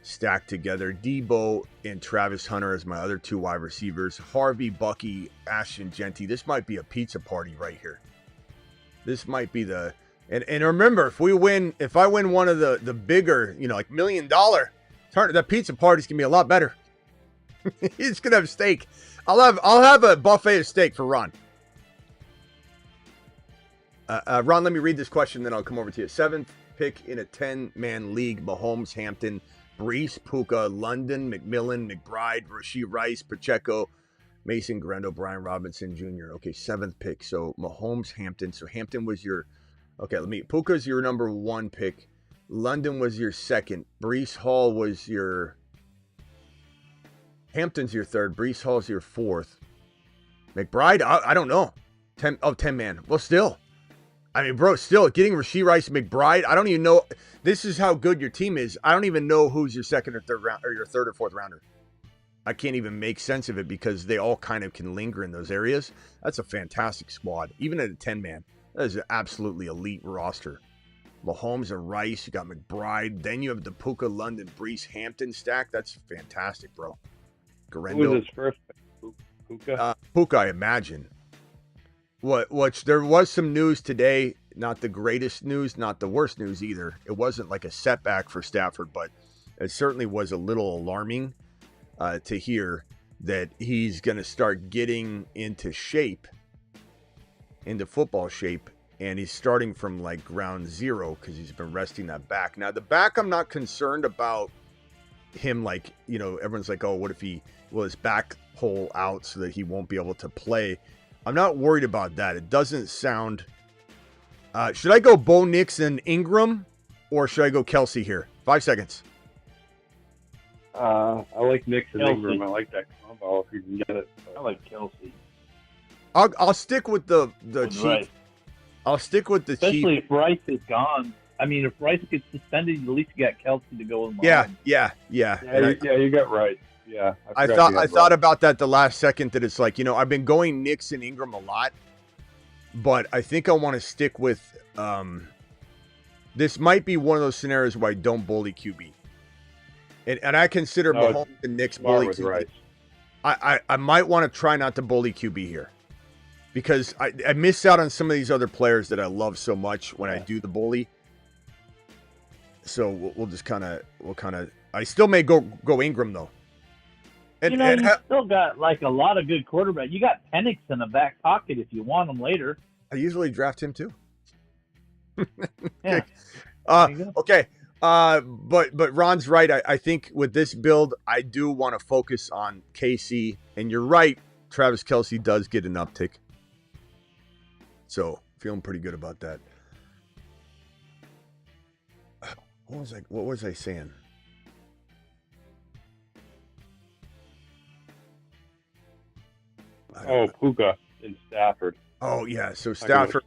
stacked together. Debo and Travis Hunter as my other 2 wide receivers. Harvey, Bucky, Ashton Genty. This might be a pizza party right here. This might be and remember, if I win one of the bigger, like $1 million That pizza party's gonna be a lot better. He's gonna have steak. I'll have a buffet of steak for Ron. Ron, let me read this question, then I'll come over to you. 7th pick in a 10-man league: Mahomes, Hampton, Brees, Puka, London, McMillan, McBride, Rashee Rice, Pacheco, Mason, Grendo, Brian Robinson Jr. Okay, 7th pick. So Mahomes, Hampton. So Hampton was your... Okay, Puka's your number 1 pick. London was your 2nd. Brees Hall was your... Hampton's your 3rd. Brees Hall's your 4th. McBride? I don't know. 10 man. Well, still. I mean, bro, still getting Rashee Rice, McBride. I don't even know. This is how good your team is. I don't even know who's your 2nd or 3rd round, or your 3rd or 4th rounder. I can't even make sense of it because they all kind of can linger in those areas. That's a fantastic squad. Even at a 10 man, that is an absolutely elite roster. Mahomes and Rice, you got McBride. Then you have the Puka, London, Brees, Hampton stack. That's fantastic, bro. Garendo. Who was his first pick? Puka? Puka, I imagine. Which there was some news today, not the greatest news, not the worst news either. It wasn't like a setback for Stafford, but it certainly was a little alarming to hear that he's going to start getting into shape, into football shape, and he's starting from like ground zero because he's been resting that back. Now, the back, I'm not concerned about him, like, you know, everyone's like, oh, what if he will his back pull out so that he won't be able to play? I'm not worried about that. It doesn't sound... should I go Bo Nix and Ingram, or should I go Kelsey here? 5 seconds. I like Nix and Ingram. I like that combo if you can get it. I like Kelsey. I'll stick with the Chiefs. Rice. I'll stick with the Chiefs. Especially if Rice is gone. I mean, if Rice gets suspended, at least you got Kelsey to go in. Yeah. You got Rice. Yeah, I thought about that the last second, that it's like, you know, I've been going Nix and Ingram a lot, but I think I want to stick with this might be one of those scenarios where I don't bully QB. And I consider Mahomes and Nix bully QB. I might want to try not to bully QB here because I miss out on some of these other players that I love so much when I do the bully. So we'll just kind of I still may go Ingram though. And, you still got like a lot of good quarterbacks. You got Penix in the back pocket if you want him later. I usually draft him too. Yeah. Okay. But Ron's right. I think with this build, I do want to focus on KC. And you're right. Travis Kelce does get an uptick. So feeling pretty good about that. What was I saying? Puka and Stafford. Oh yeah, so Stafford.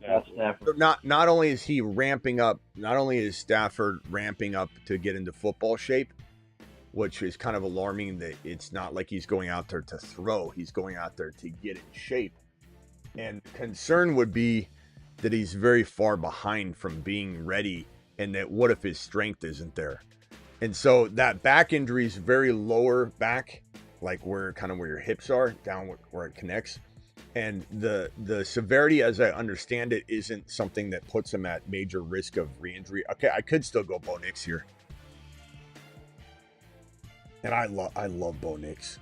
Not only is he ramping up, not only is Stafford ramping up to get into football shape, which is kind of alarming that it's not like he's going out there to throw. He's going out there to get in shape. And concern would be that he's very far behind from being ready, and that what if his strength isn't there? And so that back injury is very lower back, like where your hips are, down where it connects. And the severity, as I understand it, isn't something that puts him at major risk of re-injury. Okay, I could still go Bo Nix here. And I love Bo Nix.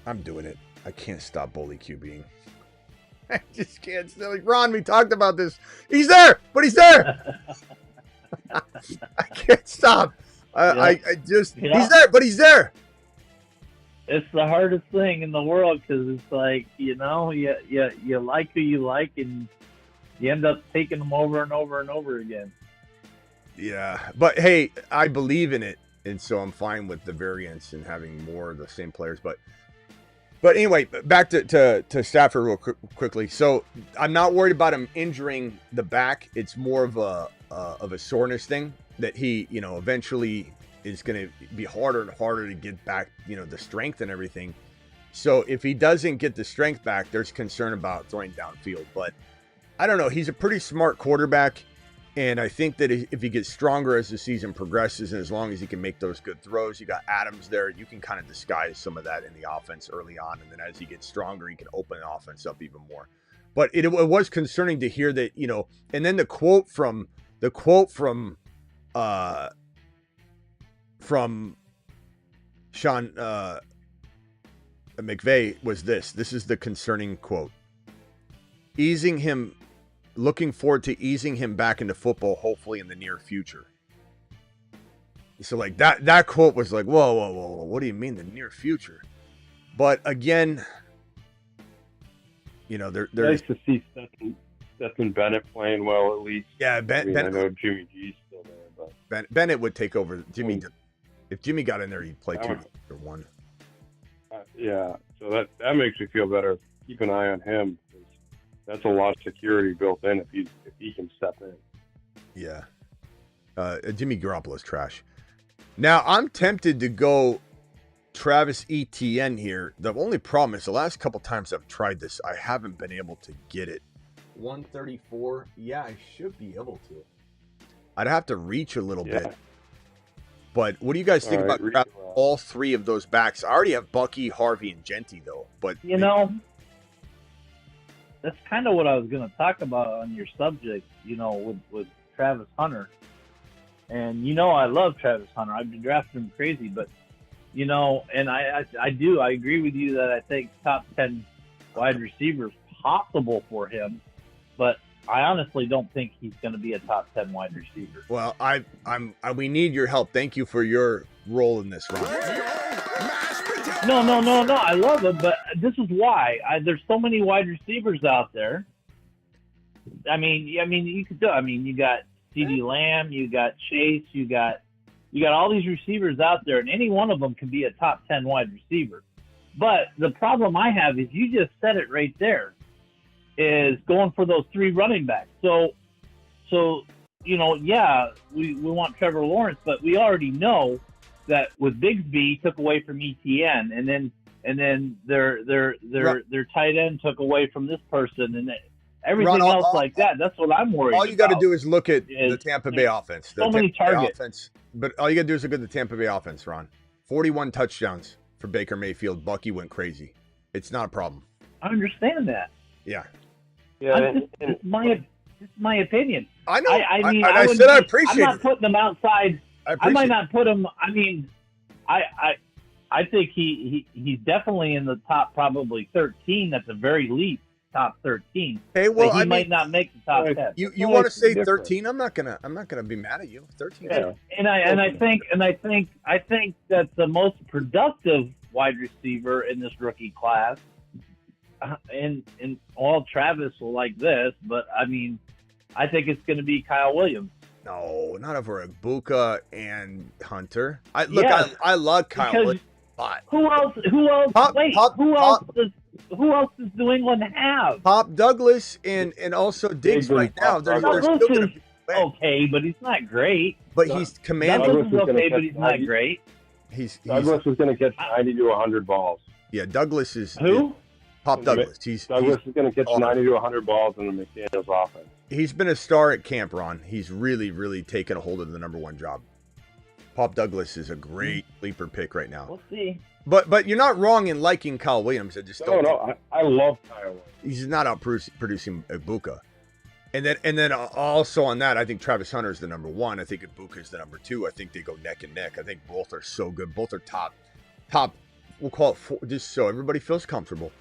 I'm doing it. I can't stop bully QBing. I just can't. Like, Ron, we talked about this. He's there, but he's there. I can't stop. He's there, but he's there. It's the hardest thing in the world because it's like, you like who you like, and you end up taking them over and over and over again. Yeah, but hey, I believe in it, and so I'm fine with the variance and having more of the same players. But anyway, back to Stafford real quickly. So I'm not worried about him injuring the back. It's more of a soreness thing that he, eventually is going to be harder and harder to get back, the strength and everything. So if he doesn't get the strength back, there's concern about throwing downfield. But I don't know. He's a pretty smart quarterback. And I think that if he gets stronger as the season progresses, and as long as he can make those good throws, you got Adams there, you can kind of disguise some of that in the offense early on. And then as he gets stronger, he can open the offense up even more. But it was concerning to hear that, and then the quote from from Sean McVay was this. This is the concerning quote. Looking forward to easing him back into football, hopefully in the near future. So like that quote was like, whoa. What do you mean the near future? But again, there's nice to see Stetson Bennett playing well at least. Yeah, I know Jimmy G's still there, but Bennett would take over. If Jimmy got in there, he'd play 2 or 1. Yeah, so that makes me feel better. Keep an eye on him. That's a lot of security built in if he can step in. Yeah. Jimmy Garoppolo's trash. Now, I'm tempted to go Travis Etienne here. The only problem is the last couple times I've tried this, I haven't been able to get it. 134. Yeah, I should be able to. I'd have to reach a little bit. But what do you guys think about all 3 of those backs? I already have Bucky, Harvey, and Genty, though. But that's kind of what I was going to talk about on your subject, with Travis Hunter. And, I love Travis Hunter. I've been drafting him crazy, but, and I agree with you that I think top 10 wide receiver is possible for him, but I honestly don't think he's going to be a top 10 wide receiver. Well, we need your help. Thank you for your role in this, Ron. No. I love him, but this is why. There's so many wide receivers out there. I mean, you could do. I mean, you got CeeDee Lamb, you got Chase, you got all these receivers out there, and any one of them can be a top 10 wide receiver. But the problem I have is you just said it right there, is going for those 3 running backs. So we want Trevor Lawrence, but we already know that with Bigsby took away from ETN, and then their tight end took away from this person, and everything else like that. That's what I'm worried about. All you got to do is look at the Tampa Bay offense. So many targets. Offense, but all you got to do is look at the Tampa Bay offense, Ron. 41 touchdowns for Baker Mayfield. Bucky went crazy. It's not a problem. I understand that. Yeah. It's my opinion. I know. I mean, I said I appreciate it. I'm not putting them outside. I might not put him. I mean, I think he's definitely in the top probably 13 at the very least, top 13. Hey, well, he might not make the top 10. You want to say 13? I'm not gonna be mad at you. 13. Yeah. And I think that the most productive wide receiver in this rookie class. And all Travis will like this, but I mean, I think it's going to be Kyle Williams. No, not over Ibuka and Hunter. I love Kyle Williams. Who else? Who else does New England have? Pop Douglas and also Diggs right now. They're still going to be okay, but he's not great. But he's commanding. Douglas is okay, but he's not great. Douglas is going to catch 90 to 100 balls. Yeah, Douglas is who? Pop Douglas. Douglas is going to catch 90 to 100 balls in the McDaniels offense. He's been a star at camp, Ron. He's really, really taken a hold of the number 1 job. Pop Douglas is a great sleeper pick right now. We'll see. But you're not wrong in liking Kyle Williams. I just don't. No, I love Kyle Williams. He's not out producing Ibuka. And then also on that, I think Travis Hunter is the number 1. I think Ibuka is the number 2. I think they go neck and neck. I think both are so good. Both are top. We'll call it 4, just so everybody feels comfortable.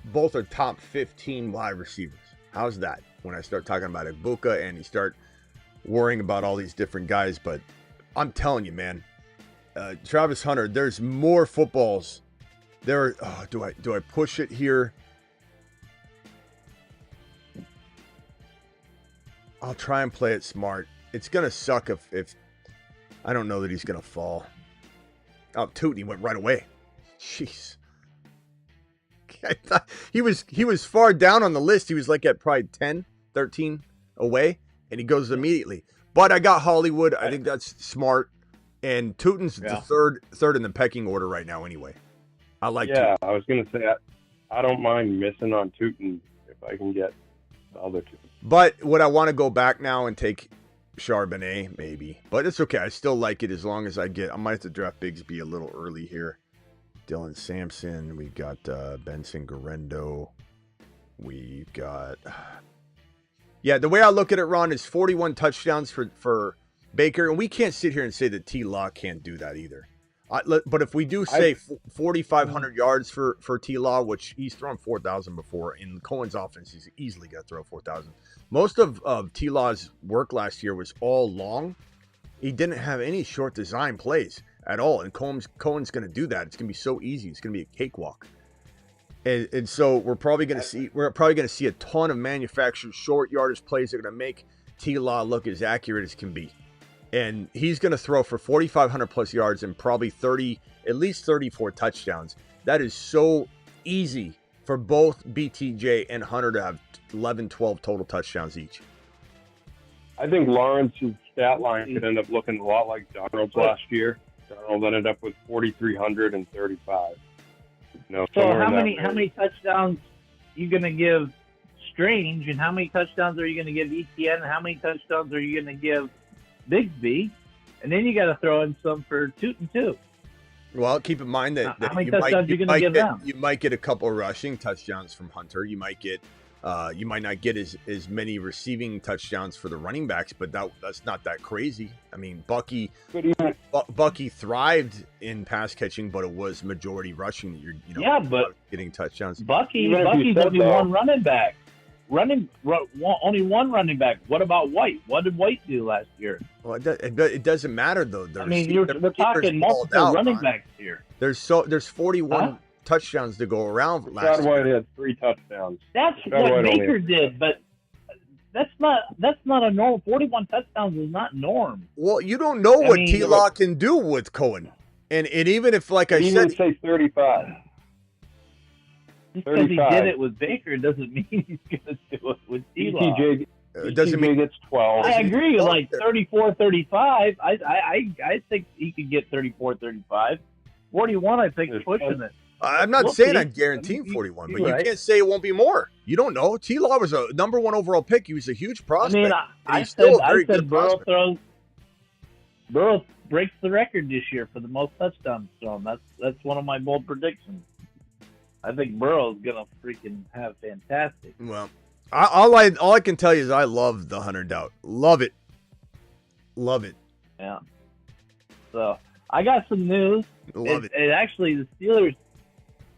Both are top 15 wide receivers. How's that? When I start talking about Ibuka and you start worrying about all these different guys, but I'm telling you, man, Travis Hunter, there's more footballs. Do I push it here? I'll try and play it smart. It's gonna suck if I don't know that he's gonna fall. Oh, Tootney went right away. Jeez. I thought he was far down on the list. He was like at probably 10, 13 away, and he goes immediately. But I got Hollywood. I think that's smart. And Tootin's the third in the pecking order right now anyway. I like Tootin. I was going to say, I don't mind missing on Tootin if I can get the other 2. But would I want to go back now and take Charbonnet? Maybe. But it's okay. I still like it as long as I might have to draft Bigsby a little early here. Dylan Sampson. We've got Benson Garendo. We've got... Yeah, the way I look at it, Ron, is 41 touchdowns for Baker, and we can't sit here and say that T-Law can't do that either. But if we do say 4,500 yards for T-Law, which he's thrown 4,000 before, in Cohen's offense, he's easily going to throw 4,000. Most of T-Law's work last year was all long. He didn't have any short design plays at all, and Cohen's going to do that. It's going to be so easy. It's going to be a cakewalk. And so we're probably going to see a ton of manufactured short yardage plays that are going to make T-Law look as accurate as can be. And he's going to throw for 4,500 plus yards and probably at least 34 touchdowns. That is so easy for both BTJ and Hunter to have 11, 12 total touchdowns each. I think Lawrence's stat line could end up looking a lot like Donald's last year. Donald ended up with 4,335. So how many touchdowns are you going to give Strange, and how many touchdowns are you going to give ETN, and how many touchdowns are you going to give Bigsby? And then you got to throw in some for Toot and Two. Well, keep in mind that how many touchdowns are you going to give them? You might get a couple of rushing touchdowns from Hunter. You might not get as many receiving touchdowns for the running backs, but that's not that crazy. I mean, Bucky thrived in pass catching, but it was majority rushing. But getting touchdowns. Bucky's only one running back. Only one running back. What about White? What did White do last year? Well, it doesn't matter though. We're talking multiple running backs here. There's 41 touchdowns to go around last year. White had 3 touchdowns. That's what Baker did, but that's not a norm. 41 touchdowns is not norm. Well, you don't know what T-Law can do with Cohen, and even if, like I said, he would say 35. Just because he did it with Baker doesn't mean he's going to do it with T-Law. It doesn't mean it's 12. I agree. Like 34, 35. I think he could get 34, 35. 41, I think, pushing it. I'm not saying I'm guaranteeing 41, but you can't say it won't be more. You don't know. T-Law was a number 1 overall pick. He was a huge prospect. I said Burrow breaks the record this year for the most touchdowns thrown. That's one of my bold predictions. I think Burrow's gonna freaking have fantastic. Well, all I can tell you is I love the Hunter Doubt. Love it. Yeah. So I got some news. Love it. And actually, the Steelers,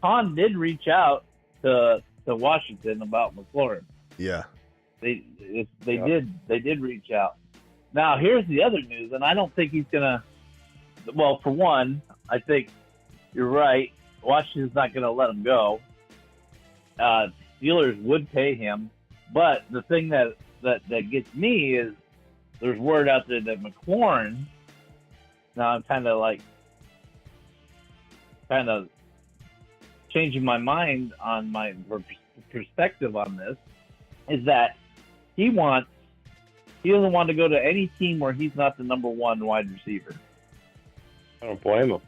Tom did reach out to Washington about McLaurin. Yeah. They did reach out. Now here's the other news, and I don't think he's gonna. Well, for one, I think you're right. Washington's not going to let him go. Steelers would pay him, but the thing that gets me is there's word out there that McLaurin. Now I'm kind of changing my mind on my perspective on this. Is that he doesn't want to go to any team where he's not the number 1 wide receiver. I don't blame him.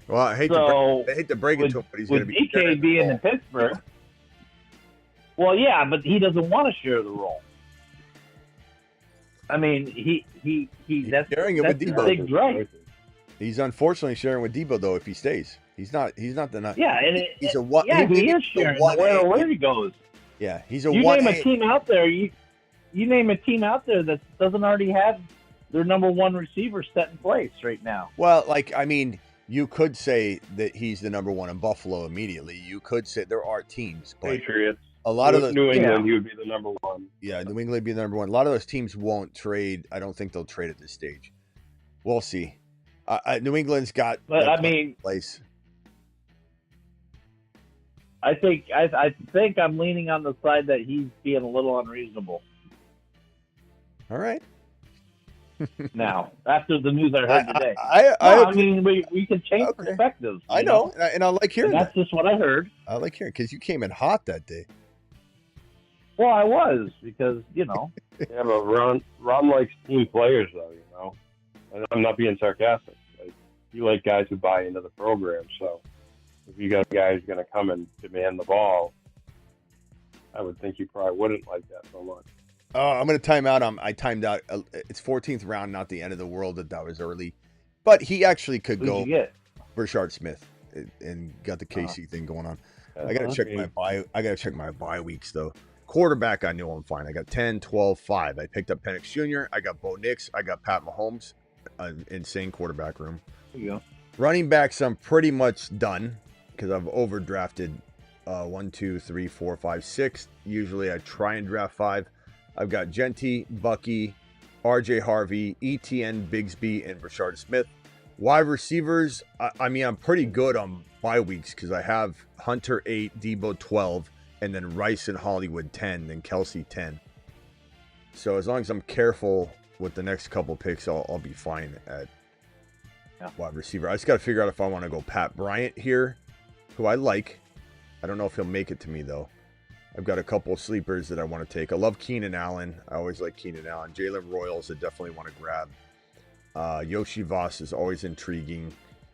Well, I hate to break it to him, but he's going to be DK being in Pittsburgh. Well, yeah, but he doesn't want to share the role. I mean, that's sharing it with Debo. Big right. He's unfortunately sharing with Debo though. If he stays, he's not. Yeah, and he's a what? Yeah, he is sharing where he goes. Yeah, he's a. You name a team out there. You name a team out there that doesn't already have their number 1 receiver set in place right now. Well, you could say that he's the number 1 in Buffalo immediately. You could say there are teams, but Patriots. A lot of the New England, he would be the number 1. Yeah, New England would be the number 1. A lot of those teams won't trade. I don't think they'll trade at this stage. We'll see. New England's got. But I mean, place. I think I'm leaning on the side that he's being a little unreasonable. All right. Now, after the news I heard today. I mean, we can change perspectives. I know, and I like hearing that. That's just what I heard. I like hearing, because you came in hot that day. Well, I was, because, Yeah, but Ron likes team players, though, And I'm not being sarcastic. You like guys who buy into the program, so if you got a guy who's going to come and demand the ball, I would think you probably wouldn't like that so much. I'm going to time out. I timed out. It's 14th round, not the end of the world that was early. But he actually could go Brashard Smith and got the KC thing going on. I got to check my bye. I got to check my bye weeks, though. Quarterback, I know I'm fine. I got 10, 12, 5. I picked up Penix Jr. I got Bo Nix. I got Pat Mahomes. An insane quarterback room. There you go. Running backs, I'm pretty much done because I've overdrafted 1, 2, 3, 4, 5, 6. Usually I try and draft 5. I've got Genty, Bucky, RJ Harvey, ETN, Bigsby, and Rashard Smith. Wide receivers, I mean, I'm pretty good on bye weeks because I have Hunter 8, Debo 12, and then Rice and Hollywood 10, then Kelsey 10. So as long as I'm careful with the next couple picks, I'll be fine at wide receiver. I just got to figure out if I want to go Pat Bryant here, who I like. I don't know if he'll make it to me, though. I've got a couple of sleepers that I want to take. I love Keenan Allen. I always like Keenan Allen. Jalen Royals, I definitely want to grab. Yoshi Voss is always intriguing.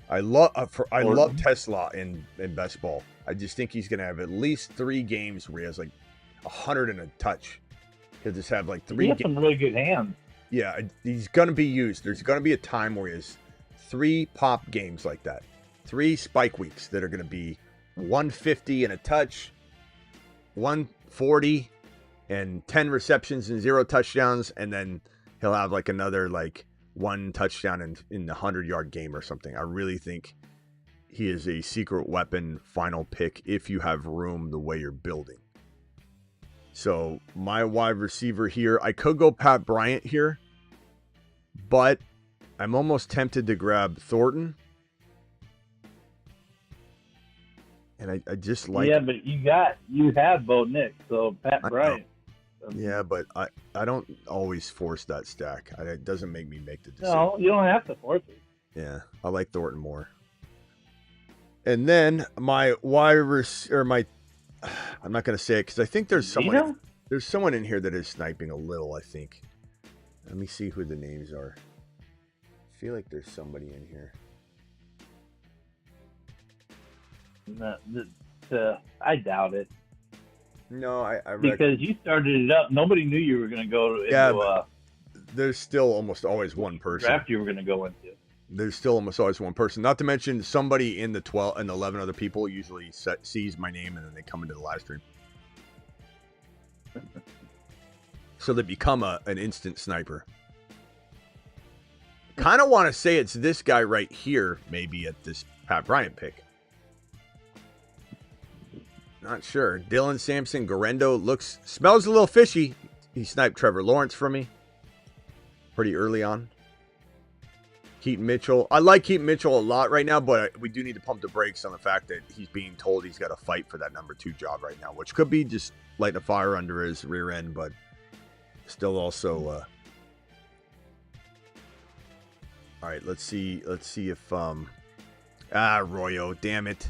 I love Tesla in best ball. I just think he's going to have at least 3 games where he has like 100 and a touch. He'll just have like 3 games. He has some really good hands. Yeah, he's going to be used. There's going to be a time where he has 3 pop games like that. 3 spike weeks that are going to be 150 and a touch, 140 and 10 receptions and 0 touchdowns. And then he'll have like another like 1 touchdown in the 100-yard game or something. I really think he is a secret weapon final pick if you have room the way you're building. So my wide receiver here, I could go Pat Bryant here, but I'm almost tempted to grab Thornton. And I just like... Yeah, but you have Bo Nix, so Pat Bryant. Yeah, but I don't always force that stack. It doesn't make me make the decision. No, you don't have to force it. Yeah, I like Thornton more. And then my wide receiver, I'm not going to say it because I think there's someone in here that is sniping a little, I think. Let me see who the names are. I feel like there's somebody in here. No, I doubt it. No, I because you started it up. Nobody knew you were going to go into there's still almost always one person. Draft you were going to go into. There's still almost always one person. Not to mention somebody in the 12 and 11 other people usually sees my name and then they come into the live stream. So they become an instant sniper. Kind of want to say it's this guy right here, maybe at this Pat Bryant pick. Not sure. Dylan Sampson, Garendo smells a little fishy. He sniped Trevor Lawrence for me pretty early on. Keaton Mitchell. I like Keaton Mitchell a lot right now, but we do need to pump the brakes on the fact that he's being told he's got to fight for that number 2 job right now, which could be just lighting a fire under his rear end, but still also... All right, let's see if... Royo, damn it.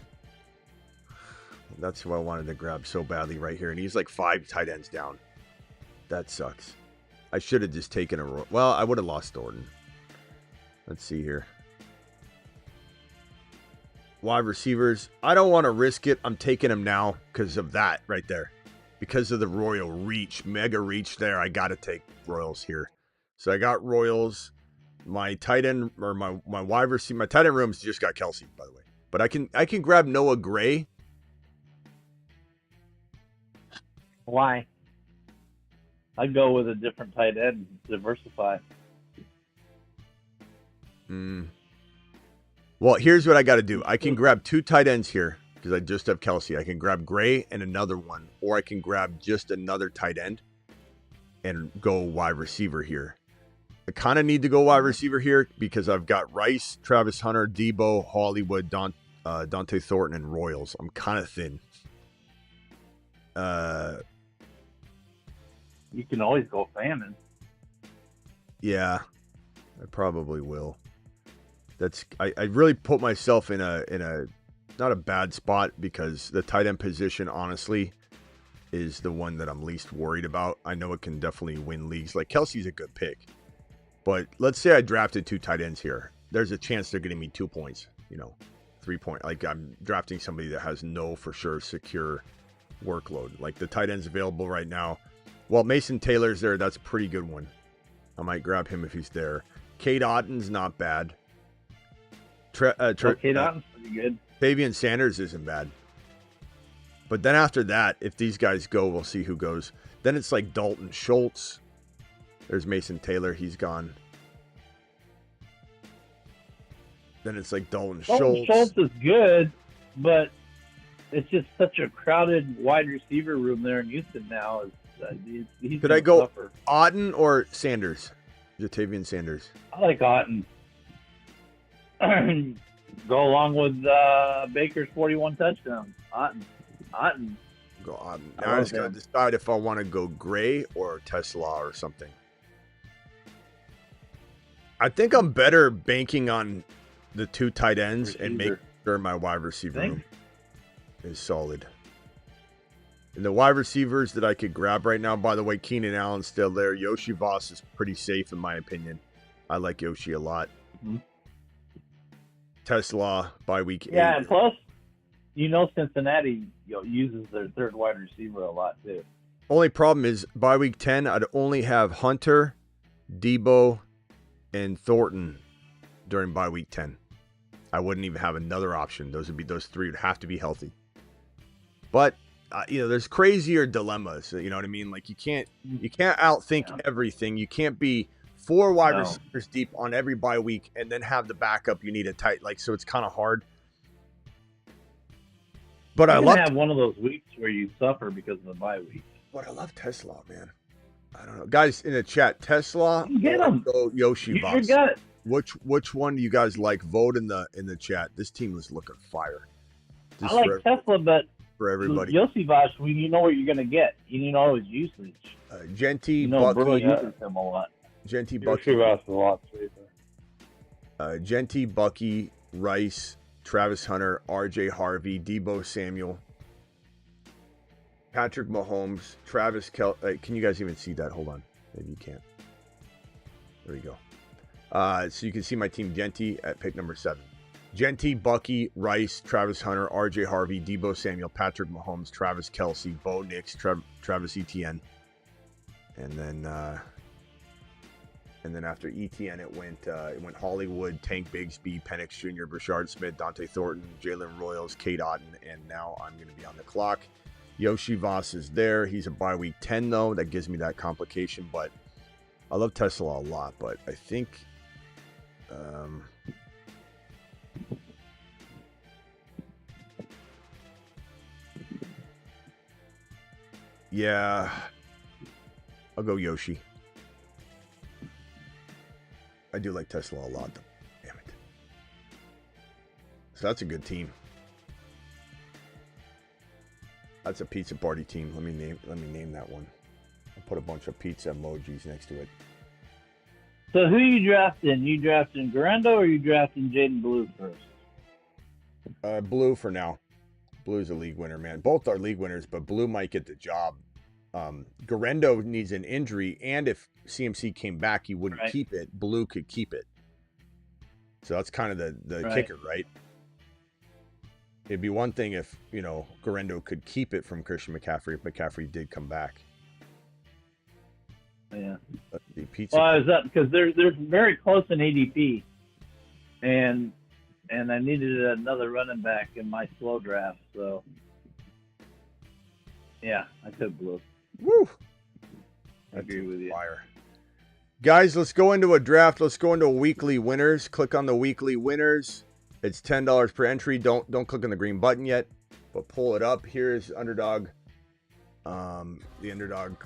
That's who I wanted to grab so badly right here, and he's like 5 tight ends down. That sucks. I should have just taken a... Well, I would have lost Thornton. Let's see here. Wide receivers. I don't want to risk it. I'm taking him now because of that right there. Because of the Royal reach, mega reach there, I got to take Royals here. So I got Royals. My tight end, or my wide receiver, my tight end room's just got Kelsey, by the way. But I can grab Noah Gray. Why? I'd go with a different tight end, diversify. Well, here's what I got to do. I can grab 2 tight ends here because I just have Kelsey. I can grab Gray and another one, or I can grab just another tight end and go wide receiver here. I kind of need to go wide receiver here because I've got Rice, Travis Hunter, Debo, Hollywood, Dante Thornton, and Royals. I'm kind of thin. You can always go Famine. Yeah, I probably will. I really put myself in a not a bad spot because the tight end position, honestly, is the one that I'm least worried about. I know it can definitely win leagues. Like Kelsey's a good pick, but let's say I drafted 2 tight ends here. There's a chance they're getting me 2 points. 3 point. Like I'm drafting somebody that has no for sure secure workload. Like the tight end's available right now. Well, Mason Taylor's there. That's a pretty good one. I might grab him if he's there. Cade Otton's not bad. Cade Otton's pretty good. Fabian Sanders isn't bad. But then after that, if these guys go, we'll see who goes. Then it's like Dalton Schultz. There's Mason Taylor. He's gone. Then it's like Dalton Schultz. Schultz is good, but it's just such a crowded wide receiver room there in Houston now. He's Could I go Otten or Sanders? Jatavian Sanders. I like Otten. Go along with Baker's 41 touchdowns. Otten. Go Otten. Now I just got to decide if I want to go Gray or Tesla or something. I think I'm better banking on the 2 tight ends and make sure my wide receiver room is solid. And the wide receivers that I could grab right now, by the way, Keenan Allen's still there. Yoshi Voss is pretty safe in my opinion. I like Yoshi a lot. Mm-hmm. Tesla by week 8. Yeah, and plus, Cincinnati uses their third wide receiver a lot too. Only problem is by week 10, I'd only have Hunter, Debo, and Thornton during bye week 10. I wouldn't even have another option. Those 3 would have to be healthy. But there's crazier dilemmas. You know what I mean? Like you can't outthink everything. You can't be 4 wide receivers deep on every bye week and then have the backup you need a tight. So it's kind of hard. But I love have one of those weeks where you suffer because of the bye week. But I love Tesla, man. I don't know, guys in the chat. Tesla, get him. Go Yoshi Voss. You got it. Which one do you guys like? Vote in the chat. This team is looking fire. I like Tesla, but for everybody, Yoshi Voss, you know what you're gonna get. You know his usage. Genty, Bucky uses him a lot. Genty, Bucky, Yoshi Voss is a lot safer. Genty, Bucky, Rice, Travis Hunter, R.J. Harvey, Debo Samuel, Patrick Mahomes, Travis Kelce. Can you guys even see that? Hold on. Maybe you can't. There you go. So you can see my team, Genty, at pick number 7. Genty, Bucky, Rice, Travis Hunter, R.J. Harvey, Debo Samuel, Patrick Mahomes, Travis Kelce, Bo Nix, Travis Etienne. And then after Etienne, it went Hollywood, Tank Bigsby, Penix Jr., Brashard Smith, Dante Thornton, Jalen Royals, Kate Otten, and now I'm going to be on the clock. Yoshi Voss is there. He's a bye week 10, though. That gives me that complication, but I love Tesla a lot, but I think yeah, I'll go Yoshi. I do like Tesla a lot, though. Damn it. So that's a good team. That's a pizza party team. Let me name that one. I'll put a bunch of pizza emojis next to it. So who you drafting? You drafting Garendo or you drafting Jaden Blue first? Blue for now. Blue's a league winner, man. Both are league winners, but Blue might get the job. Garendo needs an injury, and if CMC came back, he wouldn't keep it. Blue could keep it. So that's kind of the kicker, right? It'd be one thing if, Garendo could keep it from Christian McCaffrey if McCaffrey did come back. Yeah. But the pizza. Well, is that because they're very close in ADP, and I needed another running back in my slow draft, so yeah, I took Blue. Woo! I agree with you. Fire. Guys, let's go into a draft. Let's go into weekly winners. Click on the weekly winners. It's $10 per entry. Don't click on the green button yet, but pull it up. Here's Underdog, the Underdog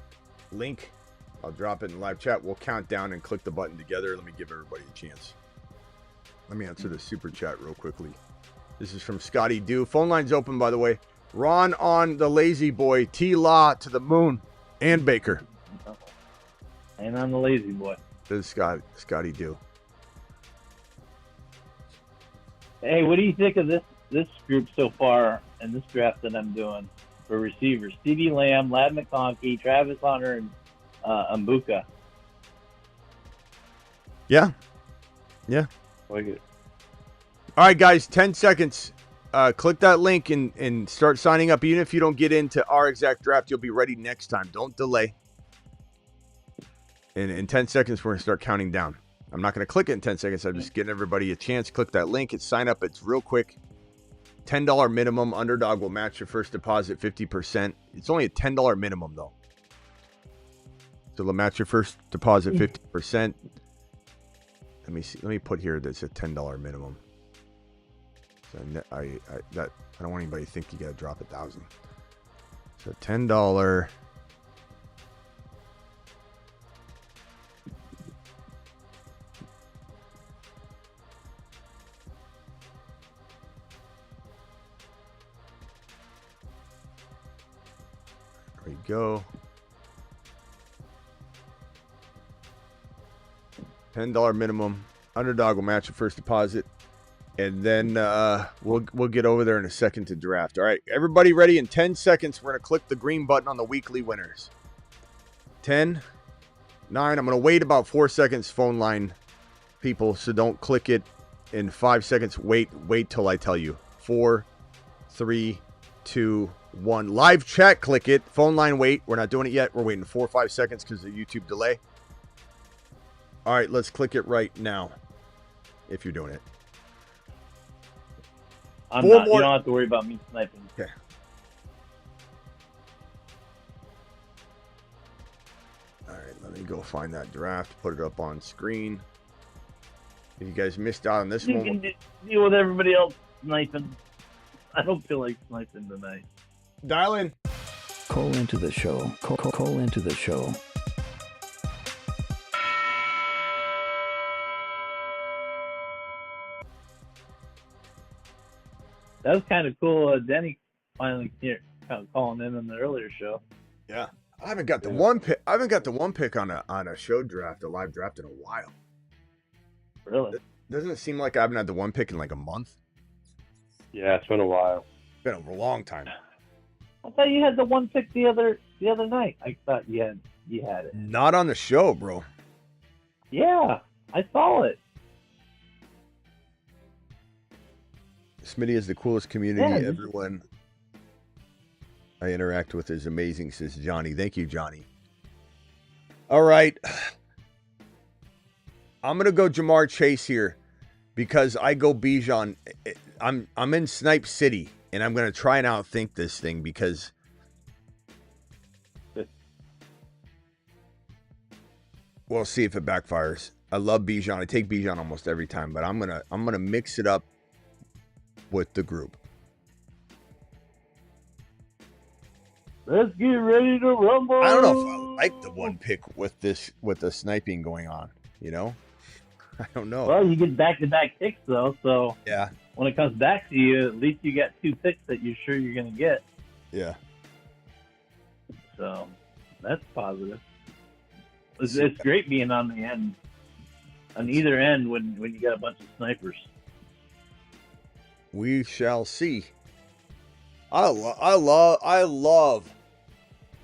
link. I'll drop it in live chat. We'll count down and click the button together. Let me give everybody a chance. Let me answer the super chat real quickly. This is from Scotty Dew. Phone line's open, by the way. Ron on the lazy boy. T-Law to the moon. And Baker. And on the lazy boy. This is Scotty Dew. Hey, what do you think of this group so far in this draft that I'm doing for receivers? CeeDee Lamb, Ladd McConkey, Travis Hunter, and Mbuka. Yeah. Like it. All right, guys, 10 seconds. Click that link and start signing up. Even if you don't get into our exact draft, you'll be ready next time. Don't delay. And in 10 seconds, we're going to start counting down. I'm not going to click it in 10 seconds. I'm just getting everybody a chance. Click that link. It's sign up. It's real quick. $10 minimum. Underdog will match your first deposit 50%. It's only a $10 minimum, though. So they'll match your first deposit 50%. Let me see. Let me put here that's a $10 minimum. So I don't want anybody to think you got to drop 1,000. So $10. There we go. $10 minimum. Underdog will match your first deposit. And then we'll get over there in a second to draft. All right, everybody ready? In 10 seconds, we're going to click the green button on the weekly winners. 10, 9. I'm going to wait about 4 seconds, phone line people, so don't click it in 5 seconds. Wait till I tell you. 4, 3, 2, 1. Live chat, click it. Phone line, wait. We're not doing it yet. We're waiting 4 or 5 seconds because of the YouTube delay. All right, let's click it right now if you're doing it. I'm not. You don't have to worry about me sniping. Okay. All right, let me go find that draft, put it up on screen. If you guys missed out on this one, you can deal with everybody else sniping. I don't feel like sniping tonight. Dial in. Call into the show. Call into the show. That was kind of cool. Denny finally here calling in on the earlier show. Yeah, I haven't got the one pick. I haven't got the one pick on a show draft, a live draft in a while. Really? Doesn't it seem like I haven't had the one pick in like a month? Yeah, it's been a while. It's been a long time. I thought you had the one pick the other night. I thought you had it. Not on the show, bro. Yeah, I saw it. Smitty is the coolest community. Yeah. Everyone I interact with is amazing, says Johnny. Thank you, Johnny. All right. I'm going to go Jamar Chase here because I go Bijan. I'm in Snipe City, and I'm going to try and outthink this thing because we'll see if it backfires. I love Bijan. I take Bijan almost every time, but I'm gonna mix it up with the group. Let's get ready to rumble. I don't know if I like the one pick with the sniping going on, you know? I don't know. Well, you get back-to-back picks, though, so yeah. When it comes back to you, at least you got 2 picks that you're sure you're going to get. Yeah. So, that's positive. It's great being on the end, on either end when you got a bunch of snipers. We shall see. I love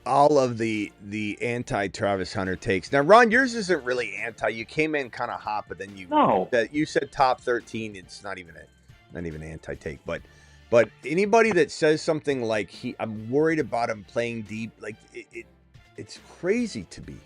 all of the anti-Travis Hunter takes. Now, Ron, yours isn't really anti. You came in kind of hot, but then you said top 13. It's not even anti-take. But anybody that says something like I'm worried about him playing deep, like it's crazy to me.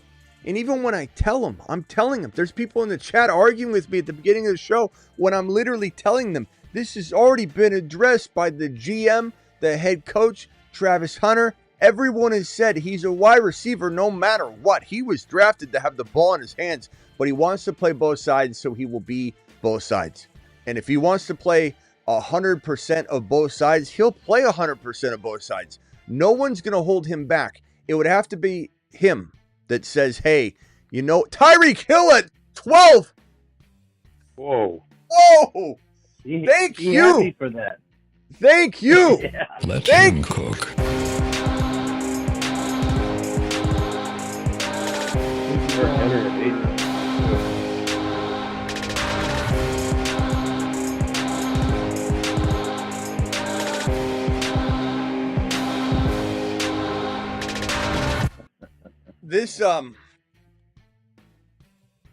And even when I tell them, I'm telling them. There's people in the chat arguing with me at the beginning of the show when I'm literally telling them this has already been addressed by the GM, the head coach, Travis Hunter. Everyone has said he's a wide receiver no matter what. He was drafted to have the ball in his hands, but he wants to play both sides, so he will be both sides. And if he wants to play 100% of both sides, he'll play 100% of both sides. No one's going to hold him back. It would have to be him that says, hey, you know, Tyreek Hill at 12. Whoa. Whoa. Thank you. Happy for that. Thank you. Yeah. Let him cook.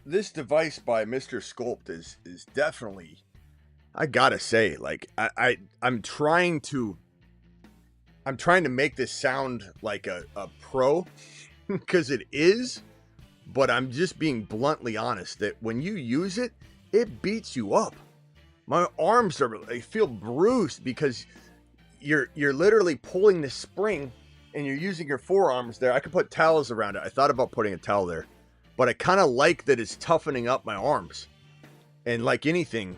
This device by Mr. Sculpt is definitely, I gotta say, like I'm trying to make this sound like a pro because it is, but I'm just being bluntly honest that when you use it, it beats you up. My arms they feel bruised because you're literally pulling the spring and you're using your forearms there. I could put towels around it. I thought about putting a towel there, but I kind of like that it's toughening up my arms. And like anything,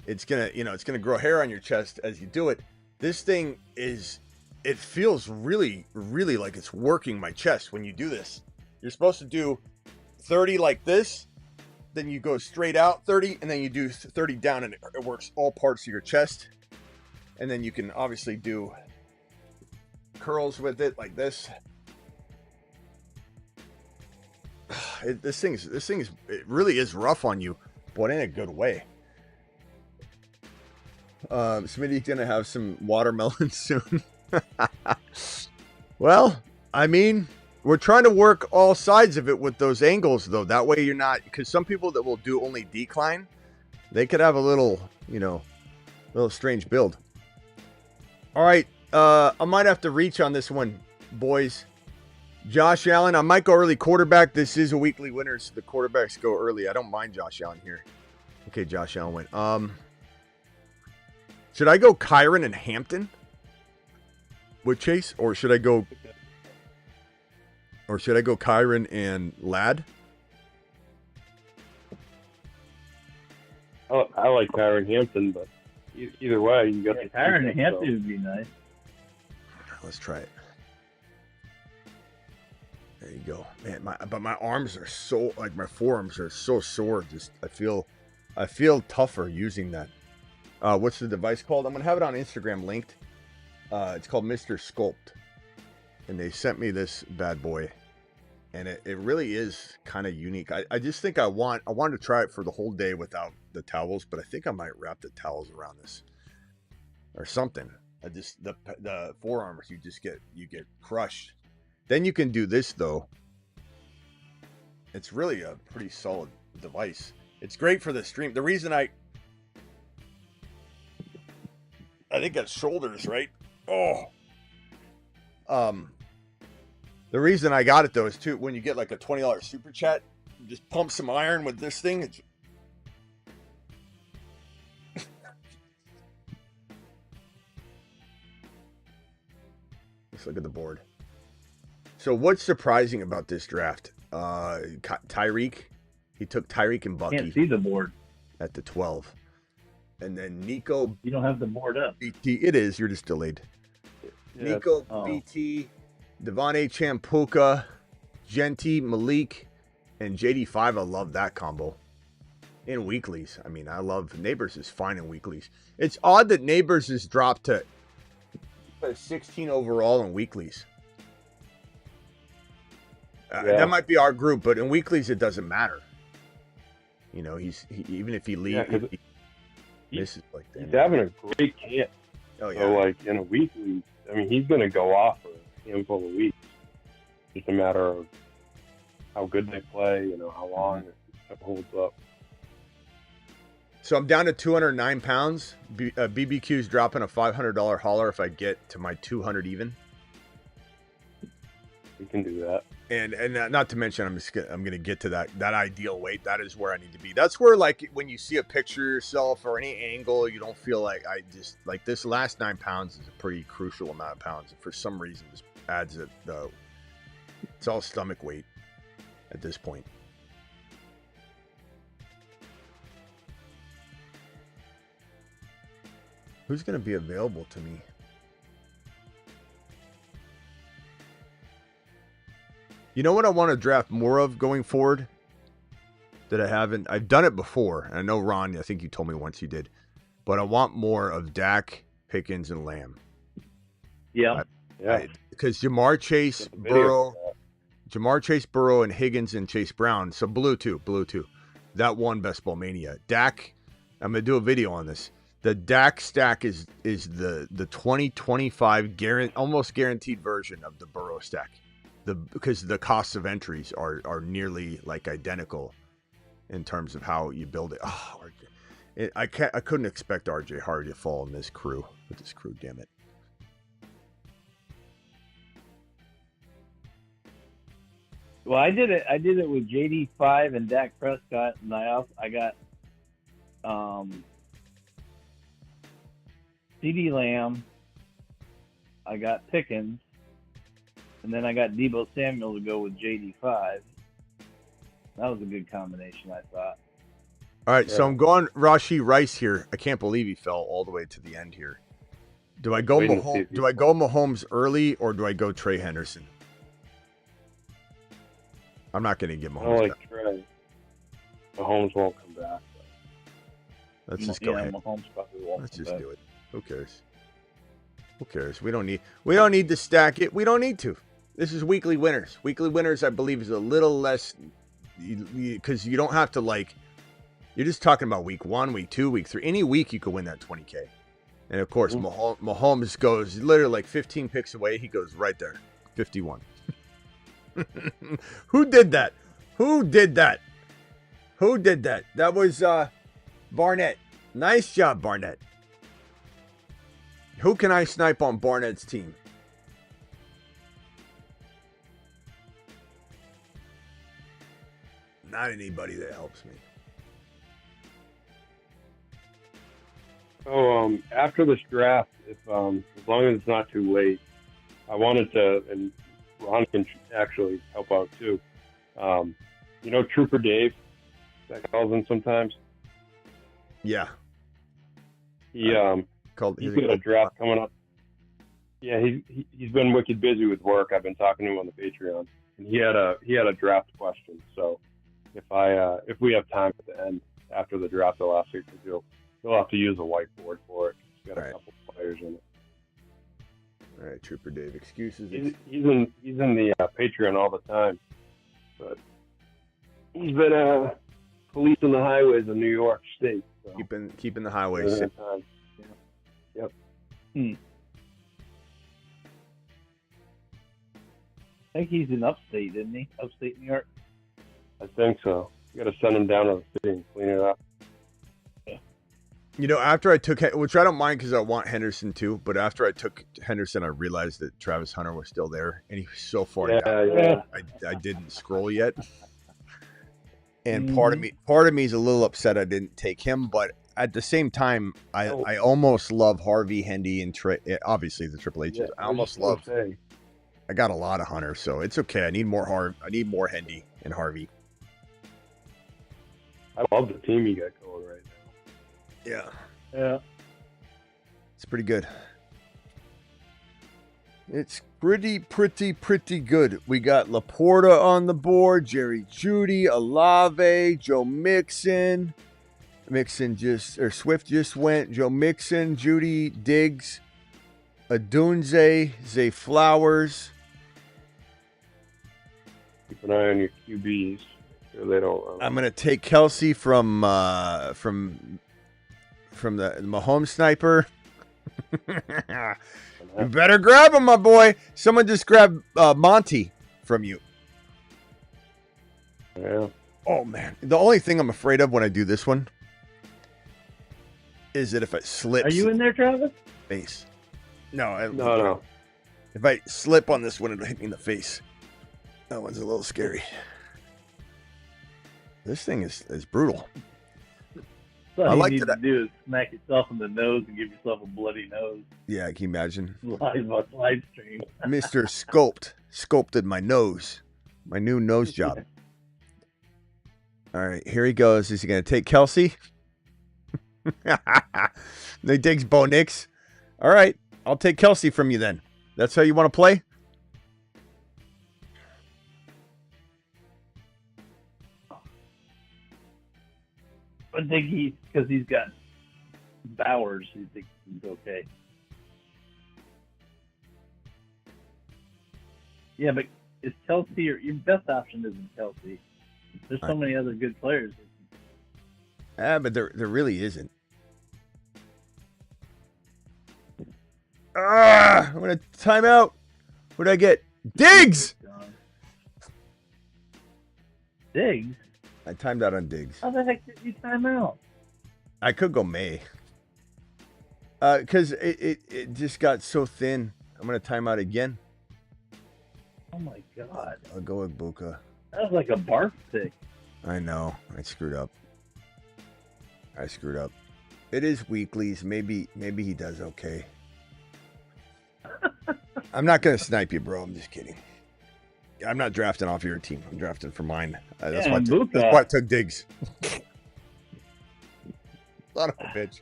it's gonna grow hair on your chest as you do it. This thing it feels really, really like it's working my chest when you do this. You're supposed to do 30 like this, then you go straight out 30, and then you do 30 down, and it works all parts of your chest. And then you can obviously do curls with it like this. This thing it really is rough on you, but in a good way. Smitty's gonna have some watermelon soon. Well, I mean, we're trying to work all sides of it with those angles, though. That way you're not, because some people that will do only decline, they could have a little strange build. All right, I might have to reach on this one, boys. Josh Allen, I might go early quarterback. This is a weekly winner, so the quarterbacks go early. I don't mind Josh Allen here. Okay, Josh Allen went. Should I go Kyron and Hampton with Chase, or should I go Kyron and Ladd? I like Kyron Hampton, but either way, you got Kyron Hampton would be nice. Let's try it. There you go, man. But my arms are so, like, my forearms are so sore. Just I feel tougher using that. What's the device called? I'm gonna have it on Instagram linked. It's called Mr. Sculpt, and they sent me this bad boy, and it really is kind of unique. I just think I want to try it for the whole day without the towels, but I think I might wrap the towels around this or something. The forearms you get crushed. Then you can do this though. It's really a pretty solid device. It's great for the stream. The reason I think that's shoulders, right? Oh. The reason I got it though is too, when you get like a $20 super chat, you just pump some iron with this thing. Let's look at the board. So what's surprising about this draft? Tyreek. He took Tyreek and Bucky. Can't see the board at the 12. And then Nico. You don't have the board up. BT. It is. You're just delayed. Yeah. Nico, BT, Devon A. Champuka, Genti, Malik, and JD5. I love that combo. In weeklies. I mean, I love Neighbors is fine in weeklies. It's odd that Neighbors is dropped to 16 overall in weeklies. That might be our group, but in weeklies it doesn't matter. You know, even if he leaves, he misses like that. He's having a great camp. Oh yeah. So like in a weekly, I mean, he's going to go off for a handful of weeks. Just a matter of how good they play, how long it holds up. So I'm down to 209 pounds. BBQ's dropping a $500 hauler if I get to my 200 even. We can do that. And not to mention, I'm gonna get to that ideal weight. That is where I need to be. That's where, like, when you see a picture of yourself or any angle, you don't feel like like this last 9 pounds is a pretty crucial amount of pounds. And for some reason, this adds it's all stomach weight at this point. Who's gonna be available to me? You know what I want to draft more of going forward that I haven't? I've done it before. And I know, Ron, I think you told me once you did. But I want more of Dak, Pickens, and Lamb. Yeah. Because Jamar Chase, Burrow, and Higgins and Chase Brown. So Blue too. That won Best Ball Mania. Dak, I'm going to do a video on this. The Dak stack is the 2025 almost guaranteed version of the Burrow stack. Because the costs of entries are nearly like identical in terms of how you build it. Oh, I couldn't expect RJ Hardy to fall in this crew. With this crew, damn it. Well, I did it with JD5 and Dak Prescott, and I got CeeDee Lamb. I got Pickens. And then I got Deebo Samuel to go with JD5. That was a good combination, I thought. All right, so I'm going Rashee Rice here. I can't believe he fell all the way to the end here. Do I go Mahomes early or do I go Trey Henderson? I'm not going to get Mahomes. I don't like Trey. Mahomes won't come back. Let's just go ahead. Mahomes probably won't. Let's just do it. Who cares? Who cares? We don't need to stack it. We don't need to. This is weekly winners. Weekly winners, I believe, is a little less because you don't have to like. You're just talking about week 1, week 2, week 3. Any week you could win that 20K. And of course, Mahomes goes literally like 15 picks away. He goes right there, 51. Who did that? Who did that? Who did that? That was Barnett. Nice job, Barnett. Who can I snipe on Barnett's team? Not anybody that helps me. So after this draft, if as long as it's not too late, I wanted to, and Ron can actually help out too. You know, Trooper Dave, that calls him sometimes. Yeah. He's got a draft coming up. Yeah, he's been wicked busy with work. I've been talking to him on the Patreon, and he had a draft question. So if we have time at the end after the draft, I'll ask you because he'll have to use a whiteboard for it. He's got a couple players in it. All right, Trooper Dave. Excuses. He's in the Patreon all the time, but he's been policing the highways of New York State. So. Keeping the highways safe. Yep. I think he's in upstate, isn't he? Upstate New York? I think so. You got to send him down to the city and clean it up. You know, after I took, which I don't mind because I want Henderson too, but after I took Henderson, I realized that Travis Hunter was still there, and he was so far down. Yeah. I didn't scroll yet, and part of me is a little upset I didn't take him, but at the same time, I almost love Harvey, Hendy, and obviously the Triple H's. I almost love. I got a lot of Hunter, so it's okay. I need more I need more Hendy and Harvey. I love the team you got going right now. Yeah. It's pretty good. It's pretty good. We got Laporta on the board, Jerry Jeudy, Olave, Joe Mixon. Swift just went. Joe Mixon, Jeudy, Diggs, Adunze, Zay Flowers. Keep an eye on your QBs. So they don't. I'm gonna take Kelsey from the Mahomes sniper. You better grab him, my boy. Someone just grabbed Monty from you. Yeah. Oh man, the only thing I'm afraid of when I do this one is that if it slips. Are you in there, Travis? Face. No. No. If I slip on this one, it'll hit me in the face. That one's a little scary. This thing is brutal. So I like to do is smack yourself in the nose and give yourself a bloody nose. Yeah, can you imagine? Live stream. Mr. Sculpted my nose. My new nose job. All right, here he goes. Is he going to take Kelsey? He takes Bo Nix. All right, I'll take Kelsey from you then. That's how you want to play? I think because he's got Bowers, he thinks he's okay. Yeah, but is Kelsey your best option? Isn't Kelsey? There's so many other good players. But there really isn't. I'm gonna time out. What did I get? Diggs. Diggs. I timed out on Diggs. How the heck did you time out? I could go May. Because it just got so thin. I'm going to time out again. Oh, my God. I'll go with Buka. That was like a barf pick. I know. I screwed up. It is weeklies. Maybe he does okay. I'm not gonna snipe you, bro. I'm just kidding. I'm not drafting off your team. I'm drafting for mine. That's why I took Diggs. Son of a bitch.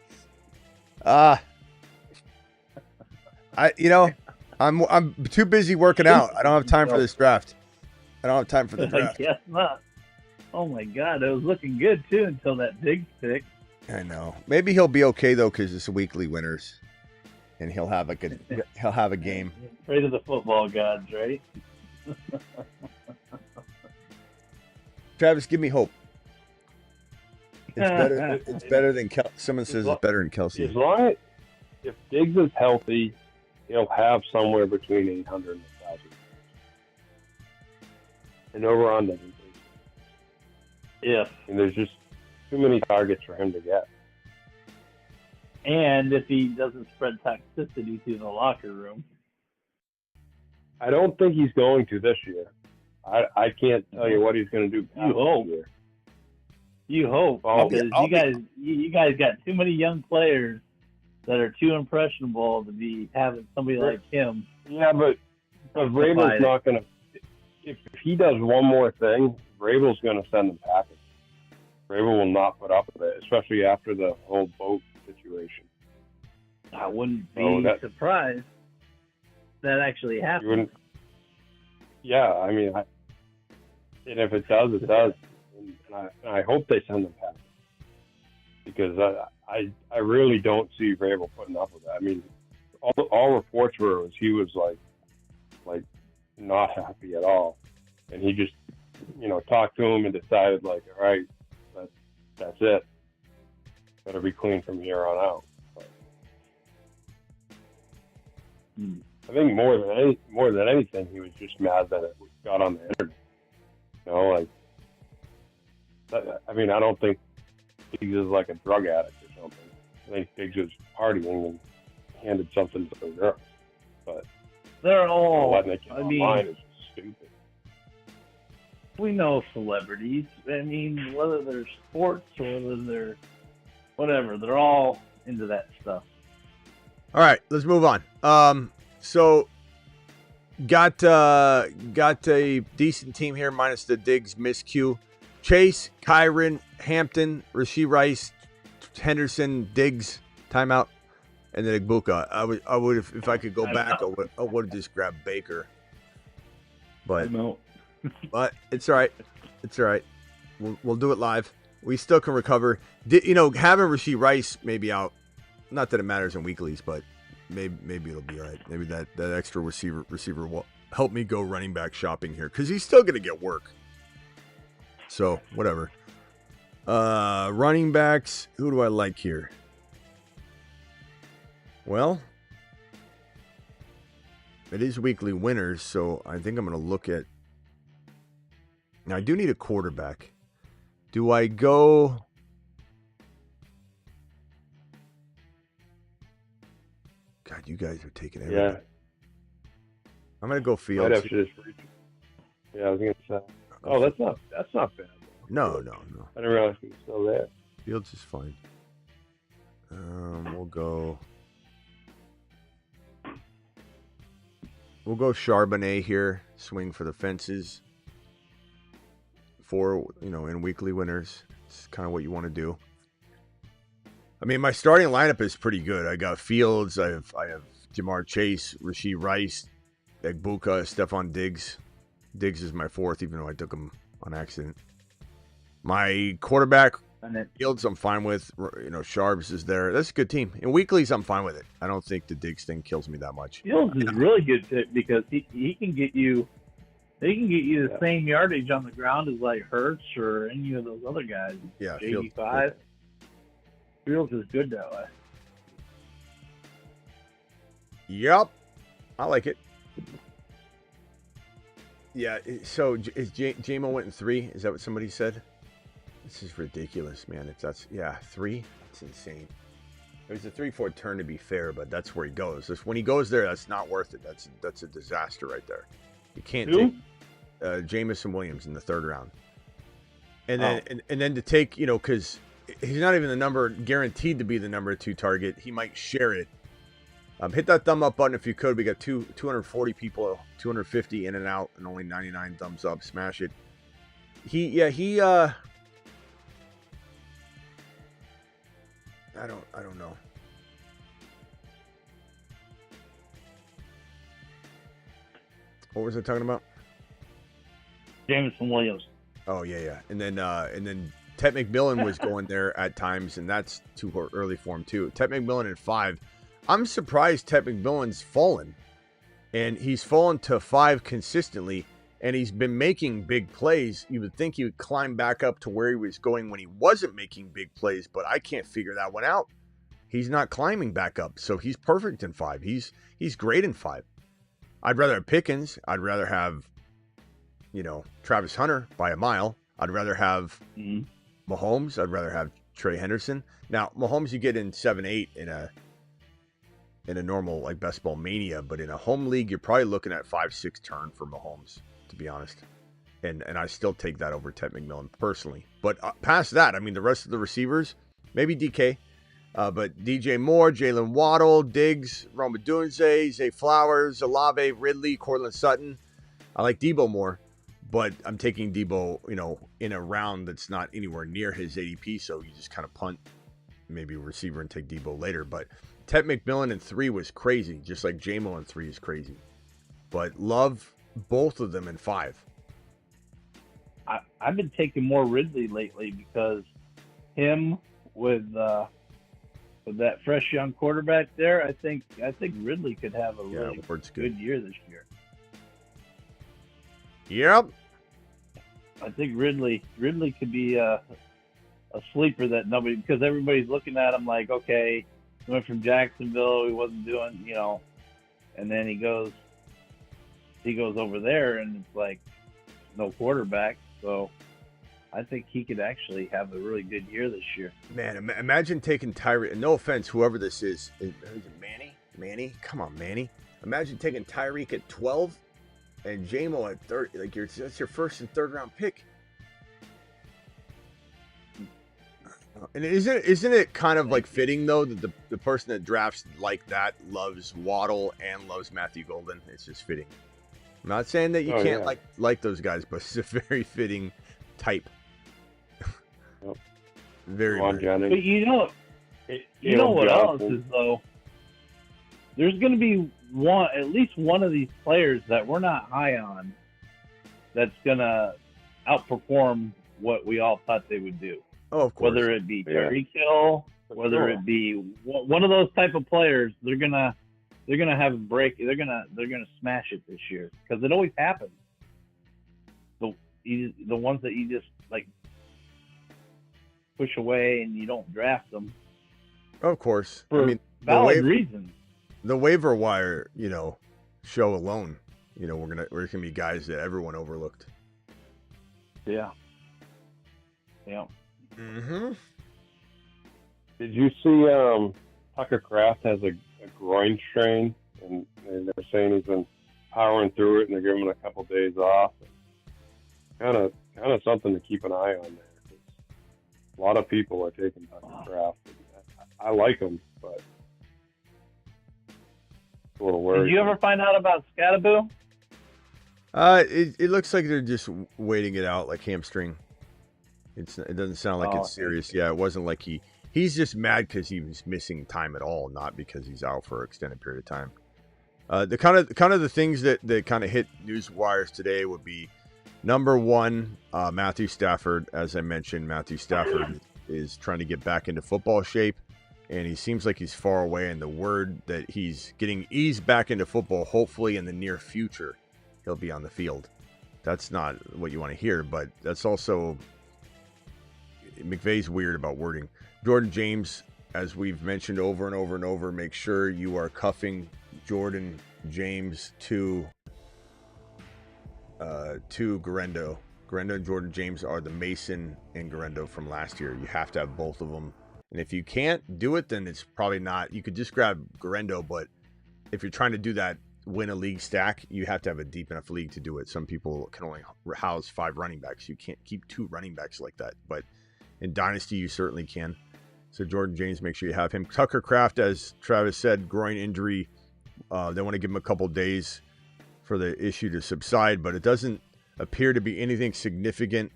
I'm too busy working out. I don't have time for this draft. I don't have time for the draft. I guess not. Oh my God, it was looking good too until that Diggs pick. I know. Maybe he'll be okay though, because it's weekly winners, and he'll have a game. Pray to the football gods, right? Travis, give me hope. It's better than someone says it's better than Kelsey. As long as if Diggs is healthy, he'll have somewhere between 800 and 1,000. And over on that. And there's just too many targets for him to get. And if he doesn't spread toxicity through the locker room. I don't think he's going to this year. I can't tell you what he's going to do. You hope. You hope. Because you guys got too many young players that are too impressionable to be having somebody like him. Yeah, but Vrabel's not going to. If he does one more thing, Vrabel's going to send him packing. Vrabel will not put up with it, especially after the whole boat situation. I wouldn't be surprised that actually happened. Yeah, I mean, and if it does, it does. And I hope they send him packing. Because I really don't see Vrabel putting up with that. I mean, all reports were he was like not happy at all, and he just talked to him and decided like, all right, that's it. Better be clean from here on out. But I think more than anything, he was just mad that it got on the internet. I mean, I don't think Diggs is like a drug addict or something. I think Diggs is partying and handed something to the girl. But they're all. Letting it get online is stupid. We know celebrities. I mean, whether they're sports or whether they're whatever, they're all into that stuff. All right, let's move on. So got a decent team here minus the Diggs miscue. Chase, Kyron, Hampton, Rashee Rice, Henderson, Diggs, timeout, and then Igbuka. I would if I could go back, I would have just grabbed Baker. But but it's all right. It's all right. We'll do it live. We still can recover. Having Rashee Rice maybe out, not that it matters in weeklies, but maybe it'll be all right. Maybe that extra receiver will help me go running back shopping here because he's still going to get work. So, whatever. Running backs, who do I like here? Well, it is weekly winners, so I think I'm going to look at... Now, I do need a quarterback. Do I go... God, you guys are taking everything. Yeah. I'm going to go Fields. Yeah, I was going to say. Oh, that's not bad. No. I didn't realize he was still there. Fields is fine. We'll go Charbonnet here. Swing for the fences. In weekly winners. It's kind of what you want to do. I mean, my starting lineup is pretty good. I got Fields. I have Jamar Chase, Rashee Rice, Igbuka, Stephon Diggs. Diggs is my fourth, even though I took him on accident. My quarterback, Fields, I'm fine with. Sharps is there. That's a good team. In weeklies, I'm fine with it. I don't think the Diggs thing kills me that much. Fields is really good fit because he can get you. They can get you the same yardage on the ground as like Hurts or any of those other guys. Yeah, 85. Fields is good that way. Yep, I like it. Yeah, so is J-Mo went in 3? Is that what somebody said? This is ridiculous, man. 3? That's insane. It was a 3-4 turn to be fair, but that's where he goes. When he goes there, that's not worth it. That's a disaster right there. You can't take Jamison Williams in the 3rd round. And then to take, because he's not even the number guaranteed to be the number 2 target. He might share it. Hit that thumb up button if you could. We got 240 people, 250 in and out, and only 99 thumbs up. Smash it. I don't know. What was I talking about? Jameson Williams. Oh yeah. And then Ted McMillan was going there at times, and that's too early for him too. Ted McMillan at 5. I'm surprised Ted McMillan's fallen, and he's fallen to 5 consistently, and he's been making big plays. You would think he would climb back up to where he was going when he wasn't making big plays, but I can't figure that one out. He's not climbing back up, so he's perfect in 5. He's great in 5. I'd rather have Pickens. I'd rather have, Travis Hunter by a mile. I'd rather have Mahomes. I'd rather have Trey Henderson. Now, Mahomes you get in 7-8 in a normal like best ball mania, but in a home league, you're probably looking at 5-6 turn for Mahomes, to be honest. And I still take that over Ted McMillan personally. But past that, I mean, the rest of the receivers, maybe DK. But DJ Moore, Jalen Waddle, Diggs, Rome Odunze, Zay Flowers, Olave, Ridley, Cortland Sutton. I like Debo more, but I'm taking Debo, in a round that's not anywhere near his ADP, so you just kind of punt maybe receiver and take Debo later. But Ted McMillan in 3 was crazy, just like J-Mo in 3 is crazy. But love both of them in 5. I've been taking more Ridley lately because him with that fresh young quarterback there, I think Ridley could have a really good year this year. Yep. I think Ridley could be a sleeper that nobody, because everybody's looking at him like, okay, he went from Jacksonville, he wasn't doing, and then he goes over there and it's like no quarterback. So I think he could actually have a really good year this year. Man, imagine taking Tyreek. No offense, whoever this is it Manny? Manny? Come on, Manny. Imagine taking Tyreek at 12 and J-Mo at 30. Like that's your first and third round pick. And isn't it kind of like fitting though that the person that drafts like that loves Waddle and loves Matthew Golden? It's just fitting. I'm not saying that you can't like those guys, but it's a very fitting type. Yep. Very. But you know what else is though? There's going to be at least one of these players that we're not high on that's going to outperform what we all thought they would do. Oh, of course. Whether it be Tyreek Hill, whether it be one of those type of players, they're gonna have a break. They're gonna smash it this year because it always happens. The ones that you just like push away and you don't draft them. Of course, for valid reasons. The waiver wire, show alone, we're gonna be guys that everyone overlooked. Yeah. Yeah. Mm-hmm. Did you see Tucker Kraft has a groin strain, and they're saying he's been powering through it, and they're giving him a couple days off. Kind of something to keep an eye on there. A lot of people are taking Tucker Kraft. I like him, but it's a little worried. Did you ever find out about Scattaboo? It looks like they're just waiting it out, like hamstring. It doesn't sound like it's serious. Yeah, it wasn't like he's just mad because he was missing time at all, not because he's out for an extended period of time. The kind of the things that kind of hit news wires today would be number one, Matthew Stafford. As I mentioned, Matthew Stafford is trying to get back into football shape, and he seems like he's far away. And the word that he's getting eased back into football, hopefully in the near future, he'll be on the field. That's not what you want to hear, but that's also. McVay's weird about wording. Jordan James, as we've mentioned over and over and over, make sure you are cuffing Jordan James to Garendo. Garendo and Jordan James are the Mason and Garendo from last year. You have to have both of them. And if you can't do it, then it's probably not. You could just grab Garendo, but if you're trying to do that, win a league stack, you have to have a deep enough league to do it. Some people can only house 5 running backs. You can't keep 2 running backs like that. But In Dynasty, you certainly can. So Jordan James, make sure you have him. Tucker Kraft, as Travis said, groin injury. They want to give him a couple days for the issue to subside, but it doesn't appear to be anything significant,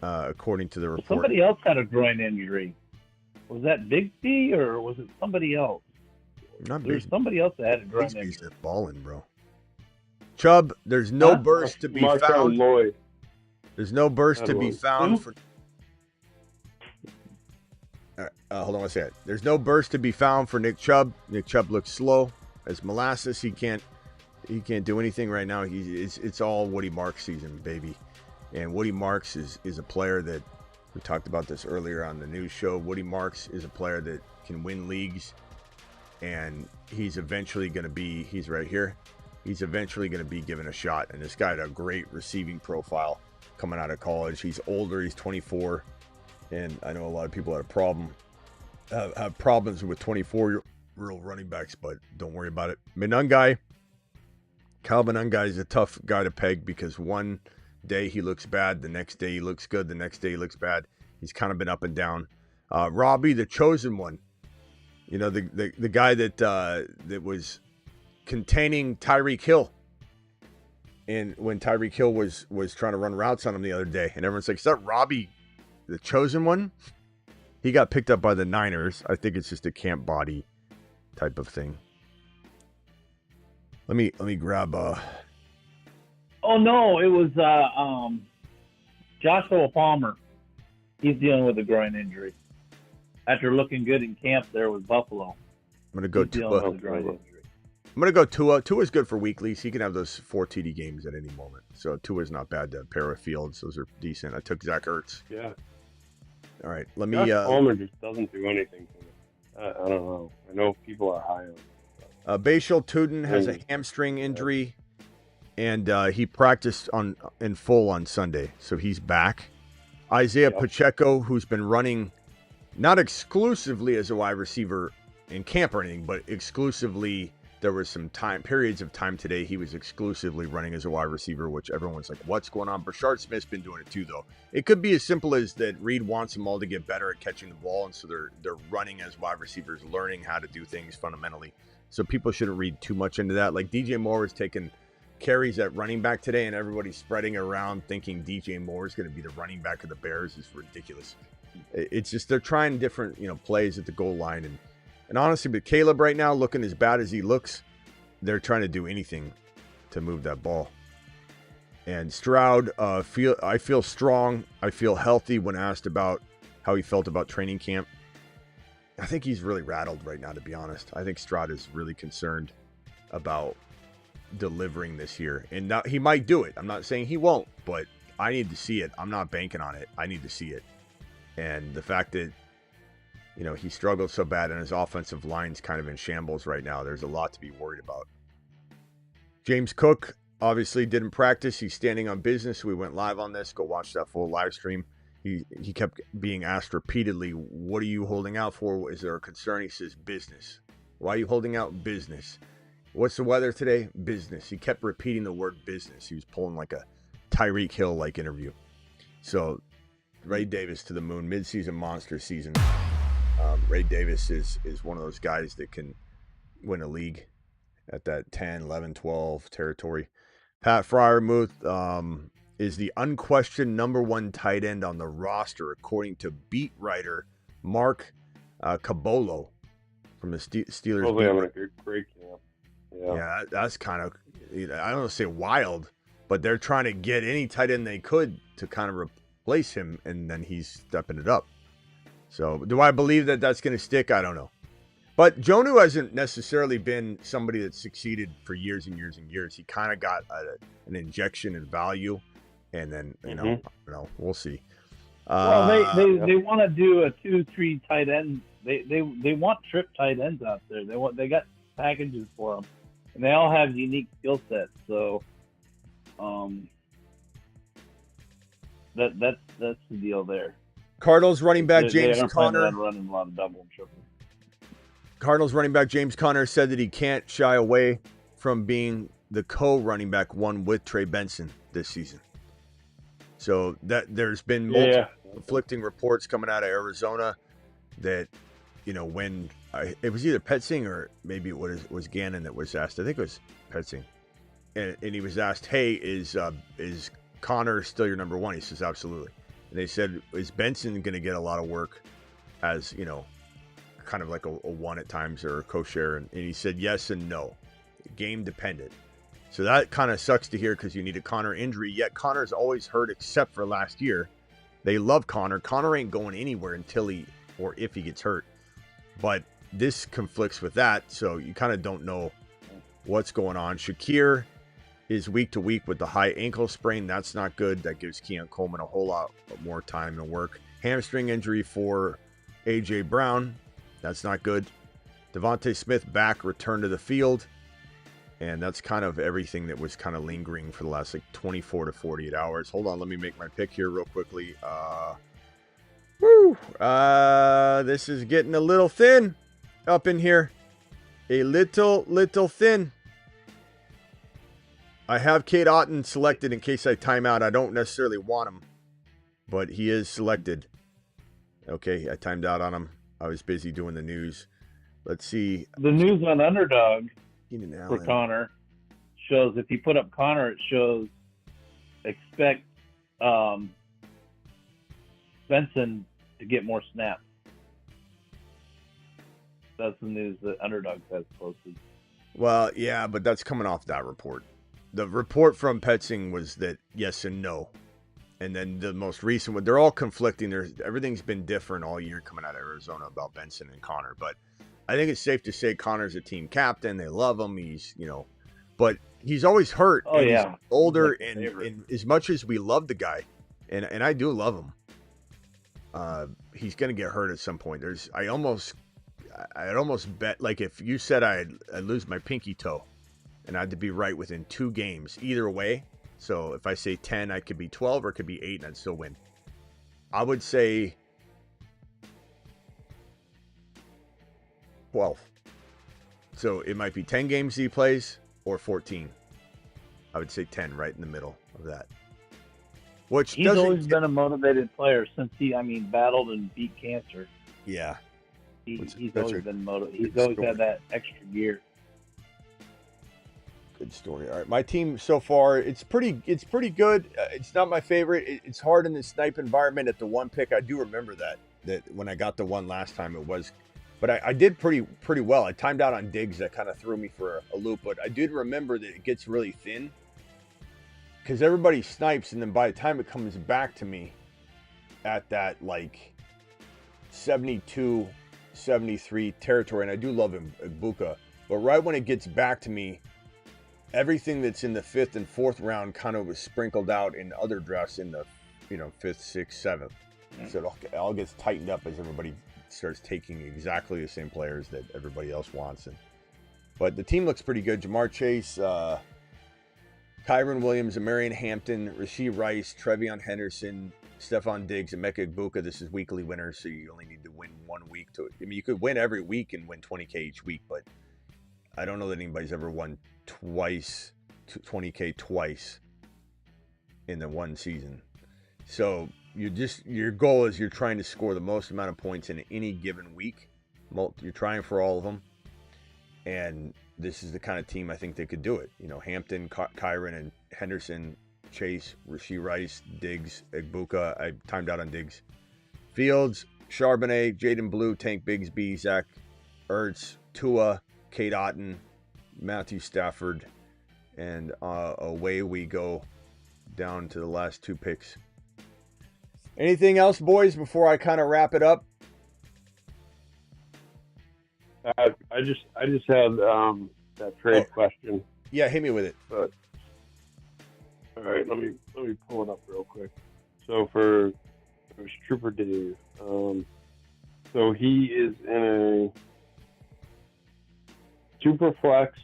according to the report. Somebody else had a groin injury. Was that Bigsby or was it somebody else? Not There's Bigsby. somebody else that had a groin Bigsby's injury. balling, bro. Chubb, there's no burst to be found. Lloyd. There's no burst to be Lloyd. found for. All right, hold on one second. There's no burst to be found for Nick Chubb. Nick Chubb looks slow as molasses. He can't do anything right now. It's all Woody Marks season, baby. And Woody Marks is a player that we talked about this earlier on the news show. Woody Marks is a player that can win leagues, and he's eventually going to be. He's right here. He's eventually going to be given a shot. And this guy had a great receiving profile coming out of college. He's older. He's 24, and I know a lot of people have problems with 24-year-old running backs, but don't worry about it. Kyle Monangai is a tough guy to peg because one day he looks bad, the next day he looks good, the next day he looks bad. He's kind of been up and down. Robbie, the chosen one, you know, the guy that was containing Tyreek Hill, and when Tyreek Hill was trying to run routes on him the other day, and everyone's like, is that Robbie, the chosen one? He got picked up by the Niners. I think it's just a camp body type of thing. Let me grab Oh no, it was Joshua Palmer. He's dealing with a groin injury. After looking good in camp there with Buffalo. I'm gonna go dealing Tua. with a groin injury. I'm gonna go Tua. Tua's good for weeklies. He can have those 4 TD games at any moment. So Tua's not bad to pair with Fields. Those are decent. I took Zach Ertz. Yeah. All right, let me. Josh Palmer just doesn't do anything to me. I don't know. I know people are high on him. Bashal Tuden has a hamstring injury, and he practiced in full on Sunday, so he's back. Isaiah Pacheco, who's been running not exclusively as a wide receiver in camp or anything, but exclusively, there was some periods of time today he was exclusively running as a wide receiver, which everyone's like, what's going on? Brashard Smith's been doing it too, though. It could be as simple as that Reed wants them all to get better at catching the ball, and so they're running as wide receivers, learning how to do things fundamentally. So people shouldn't read too much into that. Like DJ Moore was taking carries at running back today, and everybody's spreading around thinking DJ Moore is going to be the running back of the Bears. Is ridiculous. It's just they're trying different plays at the goal line, and honestly, with Caleb right now looking as bad as he looks, they're trying to do anything to move that ball. And Stroud, I feel strong. I feel healthy when asked about how he felt about training camp. I think he's really rattled right now, to be honest. I think Stroud is really concerned about delivering this year. And now, he might do it. I'm not saying he won't, but I need to see it. I'm not banking on it. I need to see it. And the fact that, he struggled so bad and his offensive line's kind of in shambles right now, there's a lot to be worried about. James Cook obviously didn't practice. He's standing on business. We went live on this. Go watch that full live stream. He kept being asked repeatedly, what are you holding out for? Is there a concern? He says, business. Why are you holding out? Business. What's the weather today? Business. He kept repeating the word business. He was pulling like a Tyreek Hill-like interview. So, Ray Davis to the moon, midseason monster season. Ray Davis is one of those guys that can win a league at that 10, 11, 12 territory. Pat Freiermuth is the unquestioned number 1 tight end on the roster, according to beat writer Mark Cabolo from the Steelers. Probably having a good break camp. Yeah, that's kind of, I don't want to say wild, but they're trying to get any tight end they could to kind of replace him, and then he's stepping it up. So do I believe that that's going to stick? I don't know. But Jonnu hasn't necessarily been somebody that succeeded for years and years and years. He kind of got an injection in value, and then, we'll see. Well, they want to do a 2-3 tight end. They want trip tight ends out there. They got packages for them, and they all have unique skill sets. So, that's the deal there. Cardinals running back James Conner. Running a lot of double and triple. Cardinals running back James Conner said that he can't shy away from being the co-running back one with Trey Benson this season. So that there's been conflicting reports coming out of Arizona that, when it was either Petsing or maybe it was Gannon that was asked. I think it was Petsing. And he was asked, hey, is Connor still your number one? He says, absolutely. And they said, is Benson going to get a lot of work as, kind of like a one at times or a co-share? And he said yes and no. Game dependent. So that kind of sucks to hear because you need a Connor injury. Yet Connor's always hurt except for last year. They love Connor. Connor ain't going anywhere until or if he gets hurt. But this conflicts with that, so you kind of don't know what's going on. Shakir is week to week with the high ankle sprain. That's not good. That gives Keon Coleman a whole lot more time and work. Hamstring injury for A.J. Brown. That's not good. Devontae Smith back, return to the field. And that's kind of everything that was kind of lingering for the last 24 to 48 hours. Hold on, let me make my pick here real quickly. This is getting a little thin up in here. A little thin. I have Cade Otton selected in case I time out. I don't necessarily want him, but he is selected. Okay, I timed out on him. I was busy doing the news. Let's see. The news on Underdog for for Connor shows, if you put up Connor, it shows expect Benson to get more snaps. That's the news that Underdog has posted. Well, yeah, but that's coming off that report. The report from Petsing was that yes and no. And then the most recent one, they're all conflicting. Everything's been different all year coming out of Arizona about Benson and Connor. But I think it's safe to say Connor's a team captain. They love him. He's, but he's always hurt. Oh, yeah. He's older. And as much as we love the guy, and I do love him, he's going to get hurt at some point. I'd almost bet, like if you said I'd lose my pinky toe and I had to be right within 2 games, either way. So if I say 10, I could be 12 or it could be 8 and I'd still win. I would say 12. So it might be 10 games he plays or 14. I would say 10 right in the middle of that. Which he's always been a motivated player since he battled and beat cancer. Yeah. He's always been motivated. He's always had that extra gear. Good story. All right, my team so far, it's pretty good. It's not my favorite. It's hard in the snipe environment at the 1 pick. I do remember that when I got the 1 last time, it was, but I did pretty well. I timed out on Diggs. That kind of threw me for a loop, but I did remember that it gets really thin because everybody snipes, and then by the time it comes back to me at that 72, 73 territory, and I do love him, Ibuka, but right when it gets back to me, everything that's in the 5th and 4th round kind of was sprinkled out in other drafts in the 5th, 6th, 7th. So it all gets tightened up as everybody starts taking exactly the same players that everybody else wants. But the team looks pretty good. Jamar Chase, Kyron Williams, Marion Hampton, Rashee Rice, Trevion Henderson, Stephon Diggs, and Emeka Egbuka. This is weekly winners, so you only need to win 1 week. You could win every week and win 20K each week, but I don't know that anybody's ever won twice, 20K twice in the one season. So your goal is you're trying to score the most amount of points in any given week. You're trying for all of them. And this is the kind of team I think they could do it. Hampton, Kyron, and Henderson, Chase, Rashee Rice, Diggs, Egbuka. I timed out on Diggs. Fields, Charbonnet, Jaden Blue, Tank Bigsby, Zach Ertz, Tua, Cade Otton, Matthew Stafford, and away we go down to the last 2 picks. Anything else, boys, before I kind of wrap it up? I just had that trade question. Yeah, hit me with it. But all right, let me pull it up real quick. So for Trooper Dave, so he is in a super flex,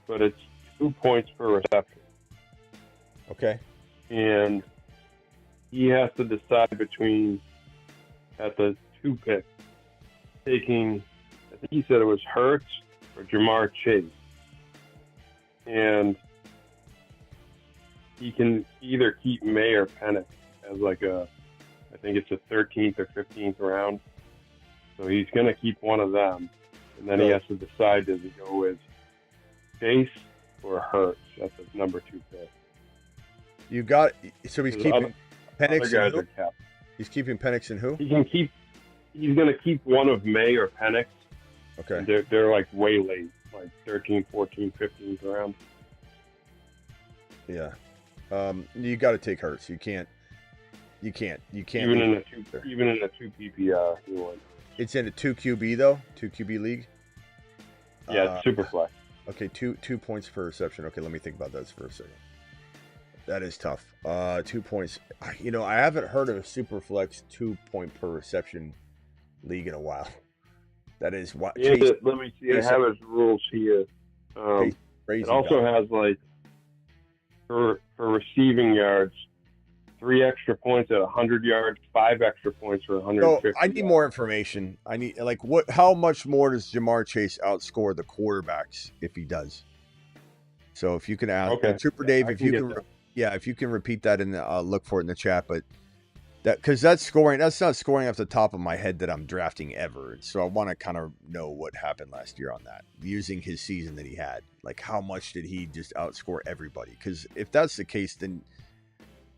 but it's 2 points per reception. Okay. And he has to decide between, at the 2 pick, taking, I think he said it was Hurts or Jamar Chase. And he can either keep May or Penix as I think it's the 13th or 15th round. So he's going to keep one of them. And then he has to decide, does he go with Chase or Hurts? That's his number 2 pick. You got, so he's keeping Penix and who? Kept. He's keeping Penix and who? He's going to keep one of May or Penix. Okay. They're like way late, like 13th, 14th, 15th round. Yeah. You got to take Hurts. You can't. Even in a 2 PPR, you would. It's in a 2 QB though, 2 QB league. Yeah, it's super flex. Okay, 2 points per reception. Okay, let me think about that for a second. That is tough. 2 points. You know, I haven't heard of a super flex 2 point per reception league in a while. That is what. Yeah, let me see. I have his rules here. It also has like for receiving yards, 3 extra points at 100 yards, 5 extra points for 150. So I need more information. I need how much more does Jamar Chase outscore the quarterbacks if he does? So if you can ask, Trooper Dave, if you can repeat that and look for it in the chat, but that's not scoring off the top of my head that I'm drafting ever. So I want to kind of know what happened last year on that, using his season that he had. Like, how much did he just outscore everybody? Because if that's the case, then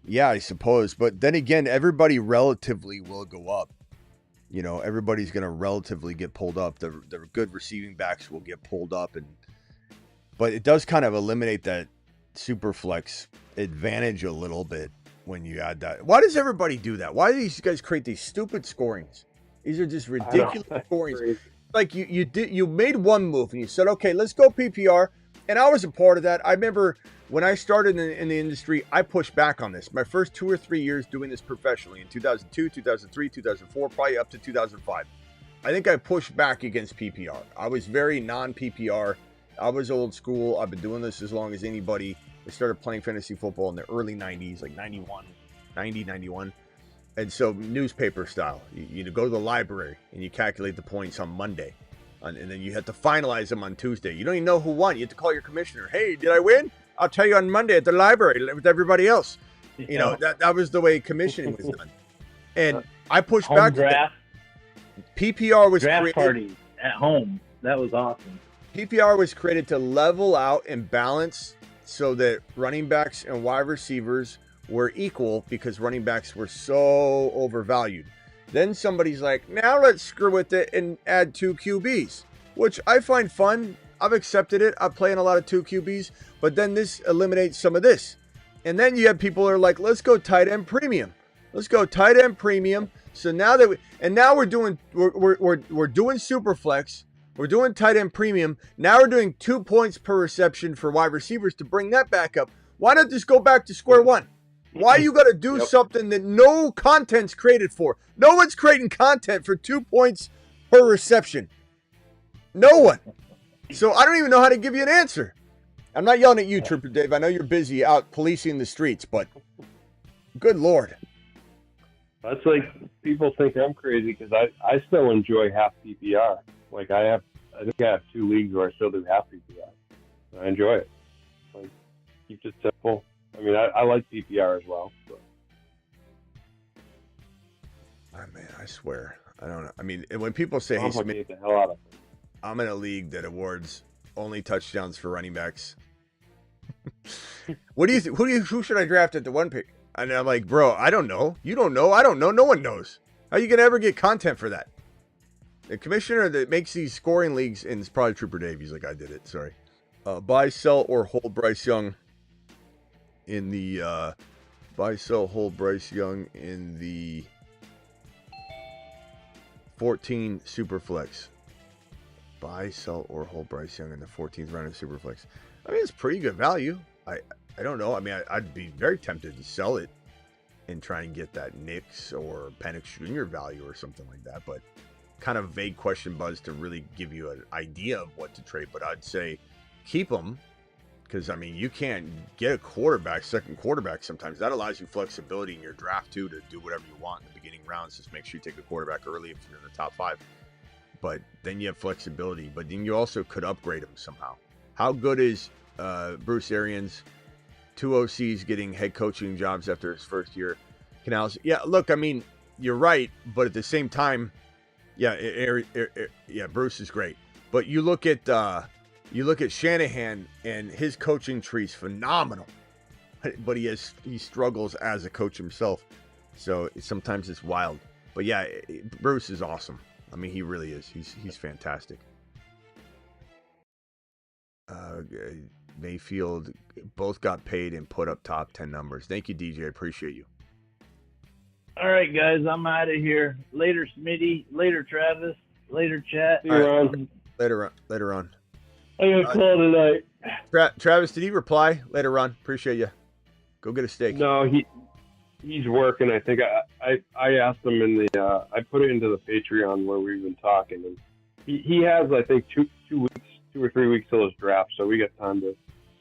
yeah, I suppose. But then again, everybody relatively will go up. You know, everybody's going to relatively get pulled up. The good receiving backs will get pulled up, but it does kind of eliminate that super flex advantage a little bit when you add that. Why does everybody do that? Why do these guys create these stupid scorings? These are just ridiculous scorings. Like you made one move and you said, okay, let's go PPR. And I was a part of that. I remember when I started in the industry, I pushed back on this. My first 2 or 3 years doing this professionally in 2002, 2003, 2004, probably up to 2005. I think I pushed back against PPR. I was very non-PPR. I was old school. I've been doing this as long as anybody. I started playing fantasy football in the early 90s, like 91. And so newspaper style. You go to the library and you calculate the points on Monday. And then you have to finalize them on Tuesday. You don't even know who won. You have to call your commissioner. Hey, did I win? I'll tell you on Monday at the library with everybody else. Yeah. You know, that was the way commissioning was done. And I pushed back. Draft. PPR was draft created. Party at home. That was awesome. PPR was created to level out and balance so that running backs and wide receivers were equal because running backs were so overvalued. Then somebody's like, now let's screw with it and add 2 QBs, which I find fun. I've accepted it. I play in a lot of 2 QBs, but then this eliminates some of this. And then you have people who are like, let's go tight end premium. Let's go tight end premium. So now that we're doing super flex. We're doing tight end premium. Now we're doing 2 points per reception for wide receivers to bring that back up. Why not just go back to square one? Why you got to do something that no content's created for? No one's creating content for 2 points per reception. No one. So I don't even know how to give you an answer. I'm not yelling at you, Trooper Dave. I know you're busy out policing the streets, but good Lord. That's like people think I'm crazy because I still enjoy half PPR. Like I think I have 2 leagues where I still do half PPR. I enjoy it. Like keeps it simple. I mean, I like PPR as well. But. Oh, man, I swear. I don't know. I mean, when people say, hey, Smitty, the hell out of it. I'm in a league that awards only touchdowns for running backs. What do you think? Who should I draft at the 1 pick? And I'm like, bro, I don't know. You don't know. I don't know. No one knows. How are you going to ever get content for that? The commissioner that makes these scoring leagues, and it's probably Trooper Dave. He's like, I did it. Sorry. Buy, sell, or hold Bryce Young in the buy, sell, hold Bryce Young in the 14 Superflex. Buy, sell, or hold Bryce Young in the 14th round of Superflex. I mean, it's pretty good value. I don't know. I mean, I'd be very tempted to sell it and try and get that Knicks or Penix Jr. value or something like that. But kind of vague question, Buzz, to really give you an idea of what to trade. But I'd say keep them because, I mean, you can't get a quarterback, second quarterback sometimes. That allows you flexibility in your draft, too, to do whatever you want in the beginning rounds. Just make sure you take a quarterback early if you're in the top 5. But then you have flexibility. But then you also could upgrade them somehow. How good is Bruce Arians? 2 OCs getting head coaching jobs after his first year. Canals. Yeah, look, I mean, you're right, but at the same time, yeah, Bruce is great. But you look at Shanahan, and his coaching tree's phenomenal. But he struggles as a coach himself, so sometimes it's wild. But yeah, Bruce is awesome. I mean, he really is. He's fantastic. Mayfield both got paid and put up top 10 numbers. Thank you, DJ. I appreciate you. All right, guys, I'm out of here. Later, Smitty. Later, Travis. Later, chat. See you around. Later on. I got a call tonight. Travis, did he reply? Later on. Appreciate you. Go get a steak. No, he's working. I think I asked him in the I put it into the Patreon where we've been talking, and he has, I think, 2 or 3 weeks till his draft, so we got time to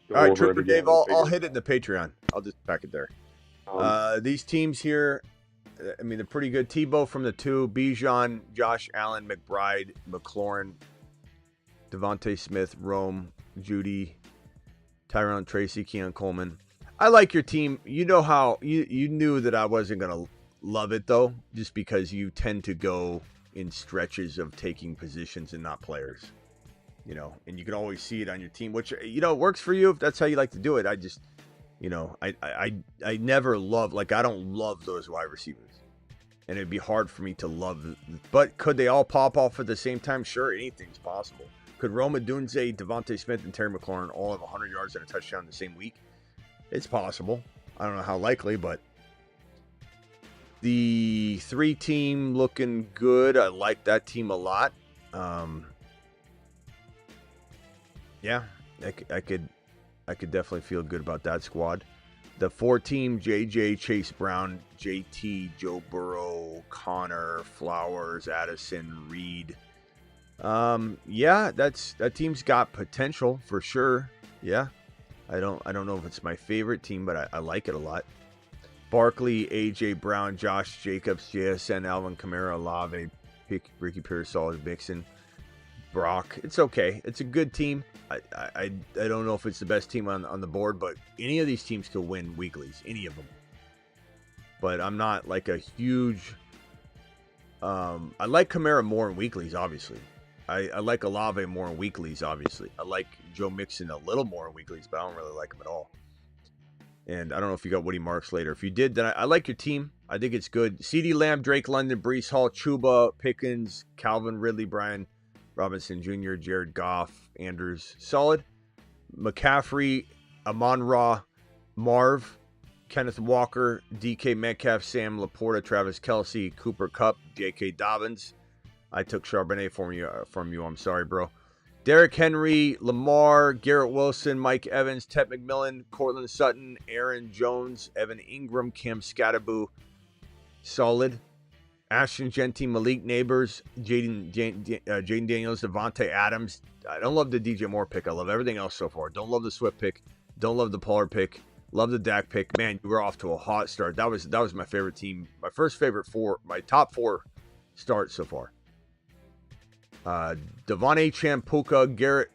go all right, over Trooper it again. Dave, I'll hit it in the Patreon. I'll just pack it there. These teams here, I mean, they're pretty good. Tebow from the 2, Bijan, Josh Allen, McBride, McLaurin, Devontae Smith, Rome, Judy, Tyrone Tracy, Keon Coleman. I like your team. You know how you knew that I wasn't going to love it, though, just because you tend to go in stretches of taking positions and not players. You know, and you can always see it on your team, which, you know, works for you if that's how you like to do it. I just, you know, I never love, like, I don't love those wide receivers. And it'd be hard for me to love, but could they all pop off at the same time? Sure, anything's possible. Could Rome Odunze, Devontae Smith, and Terry McLaurin all have 100 yards and a touchdown in the same week? It's possible. I don't know how likely, but the 3 team looking good. I like that team a lot. Yeah, I could definitely feel good about that squad. The 4 team, JJ, Chase Brown, JT, Joe Burrow, Connor, Flowers, Addison, Reed. Yeah, that team's got potential for sure. Yeah. I don't know if it's my favorite team, but I like it a lot. Barkley, AJ Brown, Josh Jacobs, JSN, Alvin Kamara, Olave, Ricky Pearsall, Mixon, Brock. It's okay. It's a good team. I don't know if it's the best team on the board, but any of these teams could win weeklies. Any of them. But I'm not like a huge... I like Kamara more in weeklies, obviously. I like Olave more in weeklies, obviously. I like Joe Mixon a little more in weeklies, but I don't really like him at all. And I don't know if you got Woody Marks later. If you did, then I like your team. I think it's good. CeeDee Lamb, Drake London, Breece Hall, Chuba, Pickens, Calvin Ridley, Brian Robinson Jr., Jared Goff, Andrews. Solid. McCaffrey, Amon-Ra, Marv, Kenneth Walker, DK Metcalf, Sam Laporta, Travis Kelce, Cooper Kupp, J.K. Dobbins. I took Charbonnet from you. I'm sorry, bro. Derrick Henry, Lamar, Garrett Wilson, Mike Evans, Ted McMillan, Cortland Sutton, Aaron Jones, Evan Ingram, Cam Scatterboo. Solid. Ashton Genty, Malik Neighbors, Jaden Daniels, Devontae Adams. I don't love the DJ Moore pick. I love everything else so far. Don't love the Swift pick. Don't love the Pollard pick. Love the Dak pick. Man, you were off to a hot start. That was my favorite team. My first favorite 4. My top 4 starts so far. Devon A. Puka, Garrett,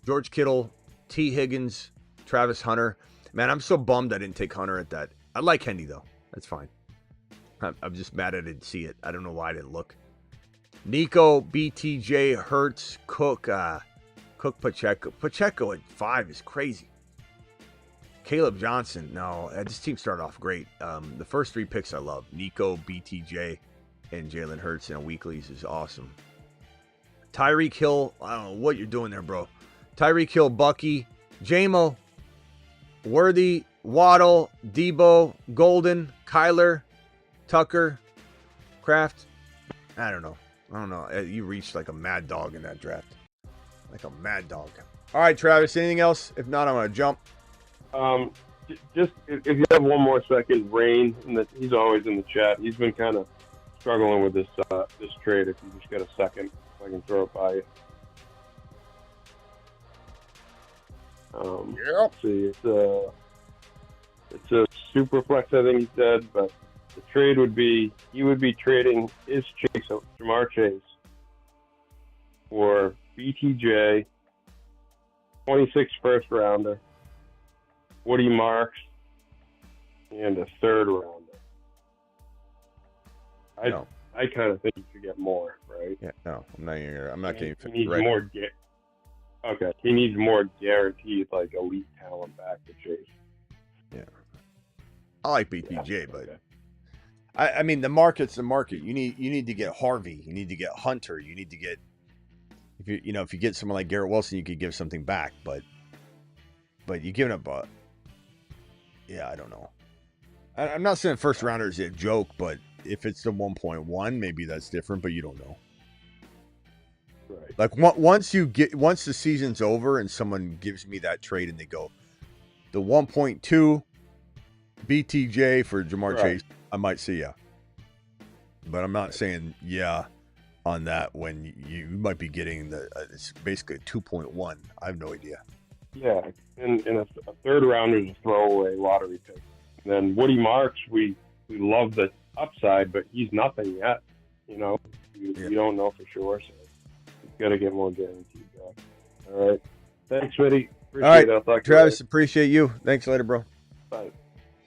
George Kittle, T. Higgins, Travis Hunter. Man, I'm so bummed I didn't take Hunter at that. I like Hendy, though. That's fine. I'm just mad I didn't see it. I don't know why I didn't look. Nico, BTJ, Hurts, Cook, Pacheco. Pacheco at 5 is crazy. Caleb Johnson. No, this team started off great. The first 3 picks I love. Nico, BTJ, and Jalen Hurts in weeklies is awesome. Tyreek Hill, I don't know what you're doing there, bro. Tyreek Hill, Bucky, Jamo, Worthy, Waddle, Debo, Golden, Kyler, Tucker, Kraft. I don't know. You reached like a mad dog in that draft. Like a mad dog. All right, Travis, anything else? If not, I'm going to jump. Just if you have one more second, Rain, he's always in the chat. He's been kind of struggling with this trade. If you just get a second, I can throw it by you. Let's see, it's a super flex, I think he said, but the trade would be he would be trading his Chase, Jamar Chase, for BTJ, 26 first rounder, Woody Marks, and a 3rd rounder. I kind of think you should get more, right? Yeah, no, I'm not getting. He needs right. more. Okay, he needs more guaranteed like elite talent back to chase. Yeah, I like BTJ, but okay. I mean the market's the market. You need to get Harvey. You need to get Hunter. You need to get if you get someone like Garrett Wilson, you could give something back, but you're giving up. Yeah, I don't know. I'm not saying first rounder is a joke, but if it's the 1.1, maybe that's different, but you don't know. Right. Like once the season's over and someone gives me that trade and they go, the 1.2 BTJ for Jamar Chase, I might say yeah. But I'm not saying yeah on that when you might be getting it's basically a 2.1. I have no idea. Yeah, and a third rounder is a throwaway lottery pick. And then Woody Marks, we love the upside, but he's nothing yet. You don't know for sure, so he's got to get more guaranteed back. All right. Thanks, Smitty. Appreciate it. I'll Travis, appreciate you. Thanks later, bro. Bye.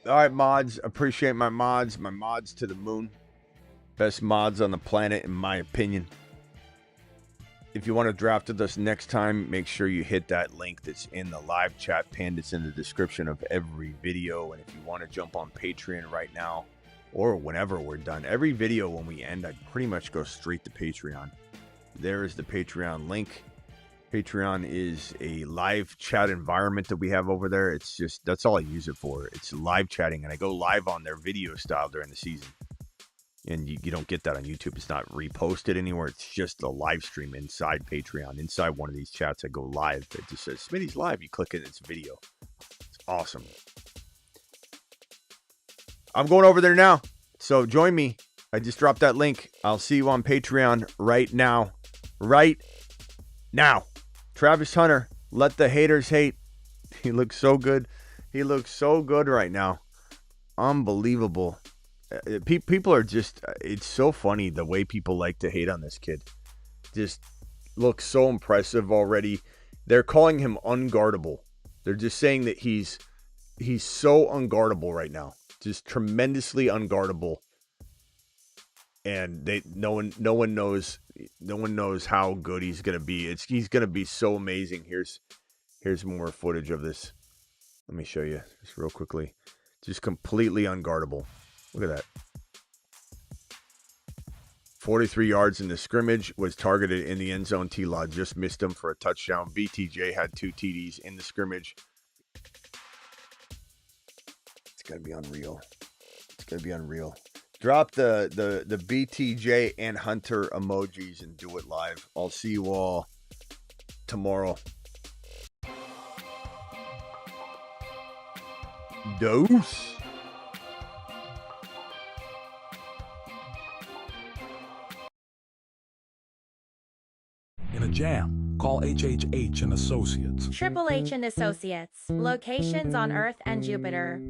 All right, mods. Appreciate my mods. My mods to the moon. Best mods on the planet, in my opinion. If you want to draft with us next time, make sure you hit that link that's in the live chat pinned. It's in the description of every video. And if you want to jump on Patreon right now, or whenever we're done, every video when we end, I pretty much go straight to Patreon. There is the Patreon link. Patreon is a live chat environment that we have over there. It's just, that's all I use it for. It's live chatting, and I go live on their video style during the season. And you don't get that on YouTube. It's not reposted anywhere. It's just a live stream inside Patreon. Inside one of these chats, I go live. It just says, Smitty's live. You click it, it's video. It's awesome. I'm going over there now. So join me. I just dropped that link. I'll see you on Patreon right now. Right now. Travis Hunter, let the haters hate. He looks so good. He looks so good right now. Unbelievable. People are just, it's so funny the way people like to hate on this kid. Just looks so impressive already. They're calling him unguardable. They're just saying that he's so unguardable right now. Just tremendously unguardable. And no one knows how good he's gonna be. He's gonna be so amazing. Here's more footage of this. Let me show you just real quickly. Just completely unguardable. Look at that. 43 yards in the scrimmage, was targeted in the end zone. T-Law just missed him for a touchdown. BTJ had 2 TDs in the scrimmage. It's gonna be unreal. It's gonna be unreal. Drop the BTJ and Hunter emojis and do it live. I'll see you all tomorrow. Dose. In a jam, call HHH and Associates. Triple H and Associates. Locations on Earth and Jupiter.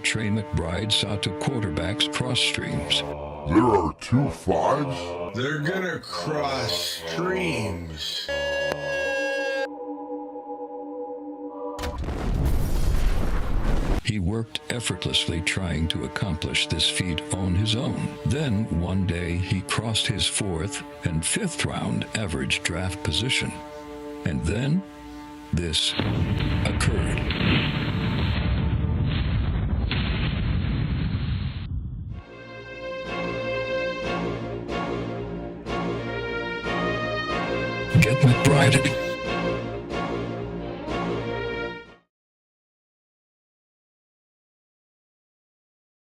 Trey McBride saw 2 quarterbacks cross streams. There are 2 5s? They're gonna cross streams. He worked effortlessly trying to accomplish this feat on his own. Then, one day, he crossed his 4th and 5th round average draft position. And then, this occurred. Get McBride.